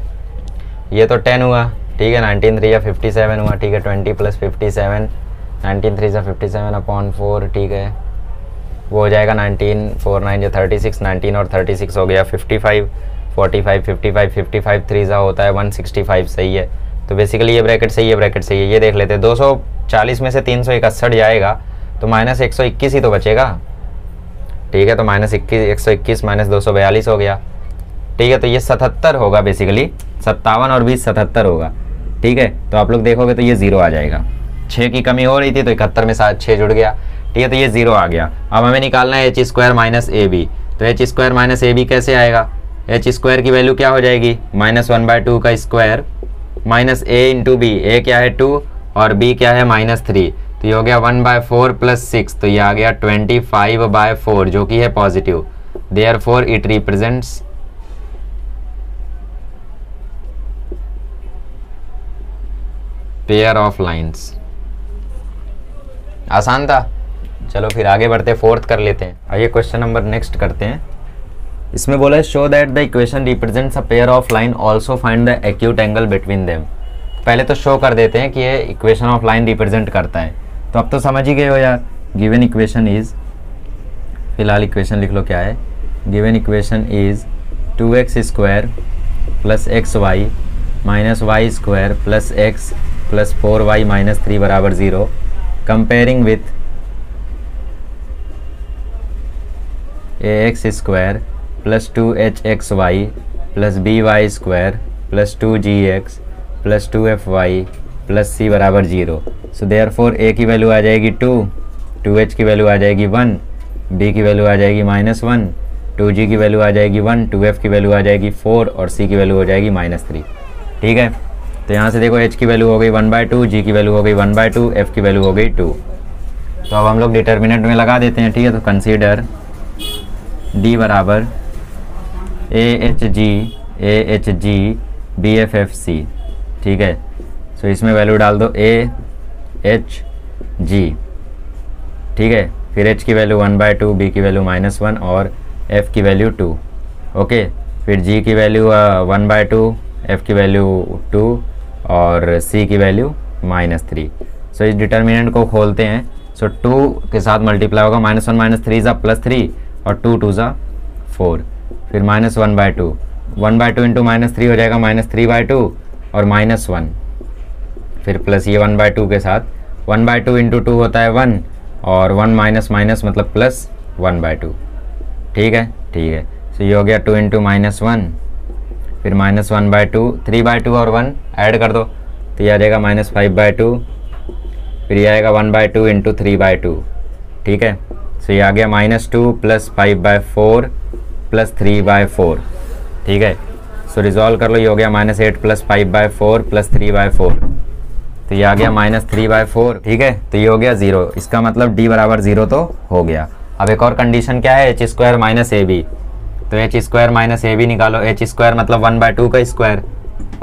ये तो 10 हुआ, ठीक है। 19 3 या 57 हुआ, ठीक है। 20 + 57, 19 3 57 अपॉन 4, ठीक है। वो हो जाएगा 19 4 9 या 36, 19 और 36 हो गया 55, 45 55 55 3 ज़ा होता है 165, सही है। तो बेसिकली ये ब्रैकेट सही है, ब्रैकेट सही है। ये देख लेते हैं 240 में से 361 जाएगा तो -121 ही तो बचेगा, ठीक है। तो -121 -242 हो गया, ठीक है। तो ये 77 होगा बेसिकली, 57 और 20 77 होगा, ठीक है। तो आप लोग देखोगे तो ये 0 आ जाएगा। 6 की कमी हो रही थी तो 71 में साथ 6 जुड़ गया, ठीक है। तो ये 0 आ गया। अब हमें निकालना है h² - ab, तो h² - ab कैसे आएगा, h² की वैल्यू क्या हो जाएगी, -1/2 का square minus a into b, a क्या है 2 और b क्या है -3, तो ये हो गया 1/4 + 6, तो ये आ गया 25/4 जो कि है positive. Therefore it represents pair of lines. आसान था, चलो फिर आगे बढ़ते, फोर्थ कर लेते हैं। आइए क्वेश्चन नंबर नेक्स्ट करते हैं। इसमें बोला है show that the equation represents a pair of line, also find the acute angle between them. पहले तो शो कर देते हैं कि ये इक्वेशन ऑफ लाइन रिप्रेजेंट करता है, तो अब तो समझ ही गए हो यार। गिवन इक्वेशन इज, फिलहाल इक्वेशन लिख लो क्या है, given equation is 2x² + xy - y² + x + 4y - 3 = 0, comparing with ax² + 2hxy + by² + 2gx + 2fy + c = 0। So therefore a की वैल्यू आ जाएगी 2, 2h की वैल्यू आ जाएगी 1, b की वैल्यू आ जाएगी -1, 2g की वैल्यू आ जाएगी 1, 2f की वैल्यू आ जाएगी 4 और c की वैल्यू हो जाएगी -3, ठीक है। तो यहाँ से देखो h की वैल्यू हो गई 1/2, g की वैल्यू हो गई 1/2, f की वैल्यू हो गई 2। तो अब हम लोग डिटर्मिनेंट में लगा देते हैं, ठीक है। तो कंसीडर d बराबर ahg bffc, ठीक है। सो इसमें वैल्यू डाल दो ahg, ठीक है। फिर h की वैल्यू 1/2, b की वैल्यू -1 और f की वैल्यू 2, ओके। फिर g की वैल्यू 1/2, f की वैल्यू 2 और c की वैल्यू -3। सो इस डिटर्मिनेंट को खोलते हैं। सो 2 के साथ मल्टीप्लाई होगा, -1 - 3 ज़ा +3 और 2 2 ज़ा 4, फिर -1/2, 1/2 इंटू -3 हो जाएगा -3/2 और -1, फिर प्लस ये 1/2 के साथ 1/2 इंटू 2 होता है 1 और 1 माइनस मतलब प्लस 1/2, ठीक है, ठीक है। सो ये हो गया 2 इंटू -1, फिर -1/2, 3/2 और 1 ऐड कर दो तो ये आ जाएगा -5/2, फिर ये आएगा 1/2 इंटू 3/2, ठीक है। सो ये आ गया -2 + 5/4 + 3/4, ठीक है। सो रिजॉल्व कर लो, ये हो गया -8 + 5/4 + 3/4, तो ये आ गया -3/4, ठीक है। तो ये हो गया 0, इसका मतलब d बराबर 0 तो हो गया। अब एक और कंडीशन क्या है, h² - ab, तो h² - ab निकालो। h² मतलब 1/2 का स्क्वायर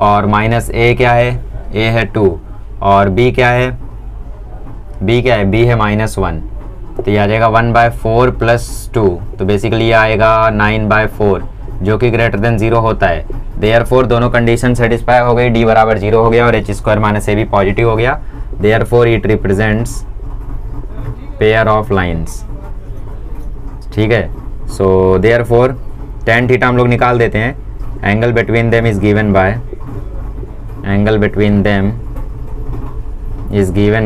और -a क्या है, a है 2 और b क्या है, b है -1, तो ये आ जाएगा 1/4 + 2, तो बेसिकली ये आएगा 9/4 जो कि ग्रेटर देन 0 होता है। देयरफॉर दोनों कंडीशन सेटिस्फाई हो गई, d बराबर 0 हो गया और h² - ab पॉजिटिव हो गया। Therefore it represents pair of lines, ठीक है। सो देयरफॉर tan थीटा हम लोग निकाल देते हैं। Angle between them is given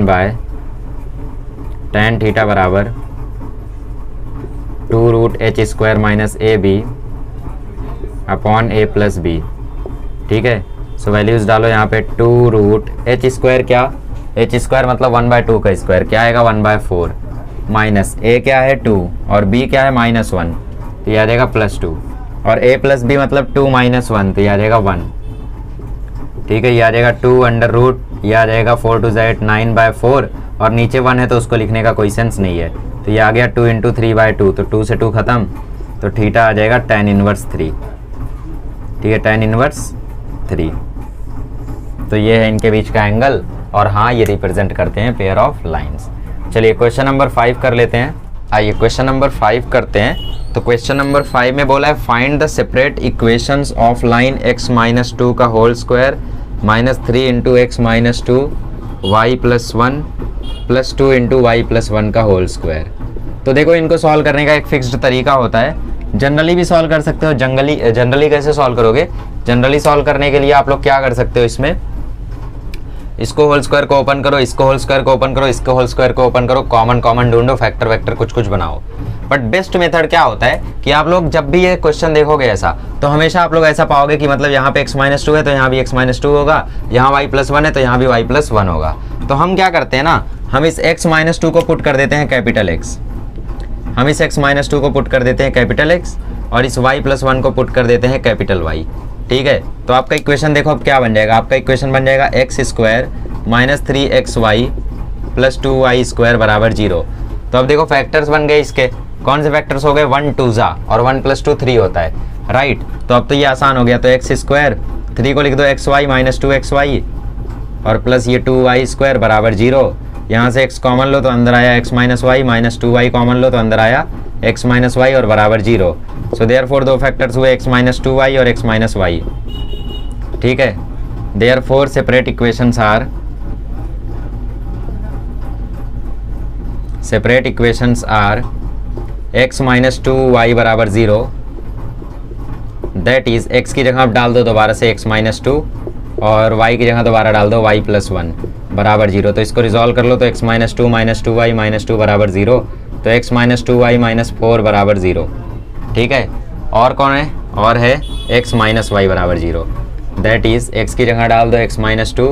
by tan theta बराबर 2√h² - ab upon A plus B. ठीक है, सो वैल्यूज़ डालो यहाँ पे 2 रूट एच स्क्वायर, क्या एच स्क्वायर मतलब 1/2 का स्क्वायर, क्या आएगा 1/4, माइनस ए क्या है 2 और बी क्या है -1, तो यह आ जाएगा +2, और a प्लस बी मतलब 2 - 1, तो यह आ जाएगा 1। ठीक है, ये आ जाएगा 2 अंडर रूट, यह आ जाएगा 4 2 8 9/4, और नीचे 1 है तो उसको लिखने का कोई सेंस नहीं है, तो ये आ गया 2 × 3/2, तो 2 से 2 खत्म, तो थीटा आ जाएगा tan इनवर्स 3। ठीक है, tan इनवर्स 3, तो ये है इनके बीच का एंगल, और हाँ ये रिप्रेजेंट करते हैं पेयर ऑफ लाइंस। चलिए क्वेश्चन नंबर 5 कर लेते हैं। आइए क्वेश्चन नंबर 5 करते हैं। तो क्वेश्चन नंबर 5 में बोला है find the separate equations of line x - 2 का whole square -3 × x - 2 y + 1 + 2 × y + 1 का होल स्क्वायर। तो देखो इनको सॉल्व करने का एक फिक्स्ड तरीका होता है, जनरली भी सॉल्व कर सकते हो। जनरली कैसे सॉल्व करोगे? जनरली सॉल्व करने के लिए आप लोग क्या कर सकते हो, इसमें इसको होल स्क्वायर को ओपन करो, इसको होल स्क्वायर को ओपन करो, इसको होल स्क्वायर को ओपन करो, कॉमन ढूंढो, फैक्टर वेक्टर कुछ बनाओ। बट बेस्ट मेथड क्या होता है कि आप लोग जब भी ये क्वेश्चन देखोगे ऐसा, तो हमेशा आप लोग ऐसा पाओगे कि मतलब यहाँ पे x - 2 है तो यहाँ भी x - 2 होगा, यहाँ y + 1 है तो यहाँ भी y + 1 होगा। तो हम क्या करते हैं ना, हम इस x - 2 को पुट कर देते हैं कैपिटल X, हम इस x - 2 को पुट कर देते हैं कैपिटल X, और इस y + 1 को पुट कर देते हैं कैपिटल Y। ठीक है, तो आपका इक्वेशन देखो अब क्या बन जाएगा, आपका इक्वेशन बन जाएगा x² - 3xy + 2y² = 0। तो अब देखो फैक्टर्स बन गए इसके, कौन से फैक्टर्स हो गए, 1 2 ज़ा, और 1 + 2 3 होता है, राइट। तो अब तो ये आसान हो गया, तो x², 3 को लिख दो xy - 2xy, और प्लस ये 2y² = 0। यहाँ से x कॉमन लो तो अंदर आया x - y, -2y कॉमन लो तो अंदर आया x - y, और बराबर 0। सो देयरफॉर दो फैक्टर्स हुए x - 2y और x - y। ठीक है, therefore separate equations are x - 2y = 0, that is x की जगह आप डाल दो दोबारा से x - 2, और y की जगह दोबारा डाल दो y + 1 = 0। तो इसको रिजॉल्व कर लो, तो x - 2 - 2y - 2 = 0, तो x - 2y - 4 = 0। ठीक है, और कौन है, और है x - y = 0, that is x की जगह डाल दो x - 2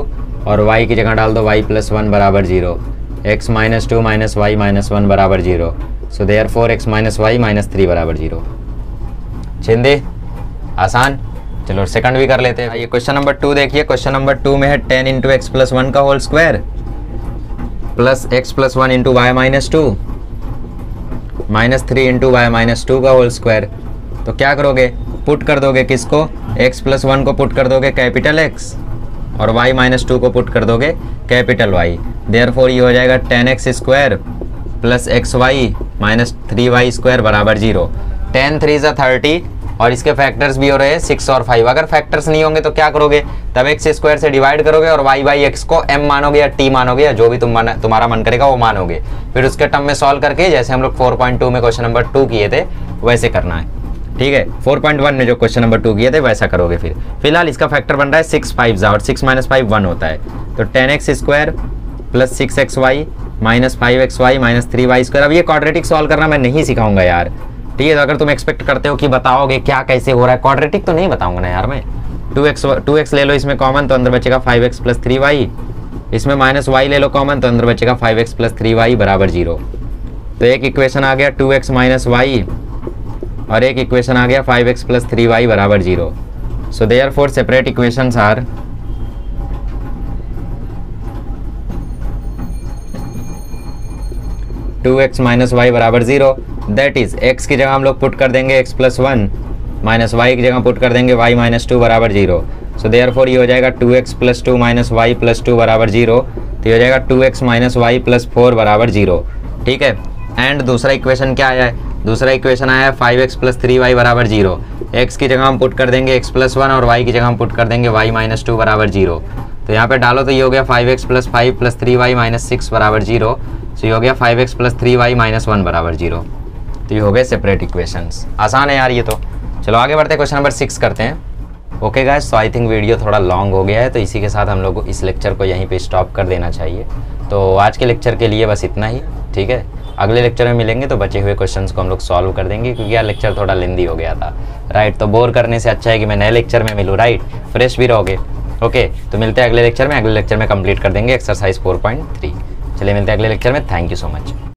और y की जगह डाल दो y + 1 = 0, x - 2 - y - 1 = 0। So therefore x - y - 3 = 0। छिंदे आसान। चलो सेकंड भी कर लेते हैं। ये क्वेश्चन नंबर 2 देखिए, क्वेश्चन नंबर 2 में है 10 × x + 1 का whole square plus x + 1 × y - 2 -3 × y - 2 का होल स्क्वायर। तो क्या करोगे, पुट कर दोगे किसको, x + 1 को पुट कर दोगे कैपिटल X, और y - 2 को पुट कर दोगे कैपिटल Y। देयरफॉर ये हो जाएगा 10x² + xy - 3y² = 0। 10 3 = 30, और इसके फैक्टर्स भी हो रहे हैं 6 और 5। अगर फैक्टर्स नहीं होंगे तो क्या करोगे, तब x² से डिवाइड करोगे और y/x को m मानोगे या t मानोगे, या जो भी तुम्हारा मन करेगा वो मानोगे। फिर उसके टर्म में सॉल्व करके जैसे हम लोग 4.2 में क्वेश्चन नंबर 2 किए थे वैसे करना है। ठीक है, 4.1 में जो क्वेश्चन नंबर 2 किए थे वैसा करोगे। फिर फिलहाल इसका फैक्टर बन रहा है 6 5 ज़ा, और 6 - 5 1 होता है, तो 10x² + 6xy - 5xy - 3y²। अब ये क्वाड्रेटिक सॉल्व करना मैं नहीं सिखाऊंगा यार। ठीक है, तो अगर तुम एक्सपेक्ट करते हो कि बताओगे क्या कैसे हो रहा है, क्वाड्रेटिक तो नहीं बताऊंगा ना यार मैं। 2x ले लो इसमें कॉमन, तो अंदर बचेगा 5x + 3y, इसमें -y ले लो कॉमन, तो अंदर बचेगा 5x + 3y = 0। तो एक इक्वेशन आ गया 2x - y, और एक इक्वेशन आ गया 5x + 3y = 0। So therefore separate equations are (2x - y = 0), that is x की जगह हम लोग पुट कर देंगे x + 1, -y की जगह पुट कर देंगे y - 2 = 0। सो देयरफॉर ये हो जाएगा 2x + 2 - y + 2 = 0, तो ये हो जाएगा 2x - y + 4 = 0। ठीक है, एंड दूसरा इक्वेशन क्या आया है, दूसरा इक्वेशन आया है 5x + 3y = 0। x की जगह हम पुट कर देंगे x + 1, और y की जगह हम पुट कर देंगे y - 2 = 0। तो यहाँ पे डालो तो ये हो गया 5x + 5 + 3y - 6 = 0। सो ये हो गया 5x + 3y - 1 = 0। तो ये हो गए सेपरेट इक्वेशंस। आसान है यार ये तो। चलो आगे बढ़ते हैं, क्वेश्चन नंबर 6 करते हैं। Okay guys, so I think video थोड़ा लॉन्ग हो गया है, तो इसी के साथ हम लोग को इस लेक्चर को यहीं पे स्टॉप कर देना चाहिए। तो आज के लेक्चर के लिए बस इतना ही। ठीक है, अगले लेक्चर में मिलेंगे तो बचे हुए क्वेश्चंस को हम लोग सॉल्व कर देंगे, क्योंकि यार लेक्चर थोड़ा लेंदी हो गया था, राइट। तो बोर करने से अच्छा है कि मैं नए लेक्चर में मिलूँ, राइट, फ्रेश भी रहोगे। ओके, तो मिलते हैं अगले लेक्चर में। अगले लेक्चर में कंप्लीट कर देंगे एक्सरसाइज 4.3। चलिए मिलते हैं अगले लेक्चर में। Thank you so much.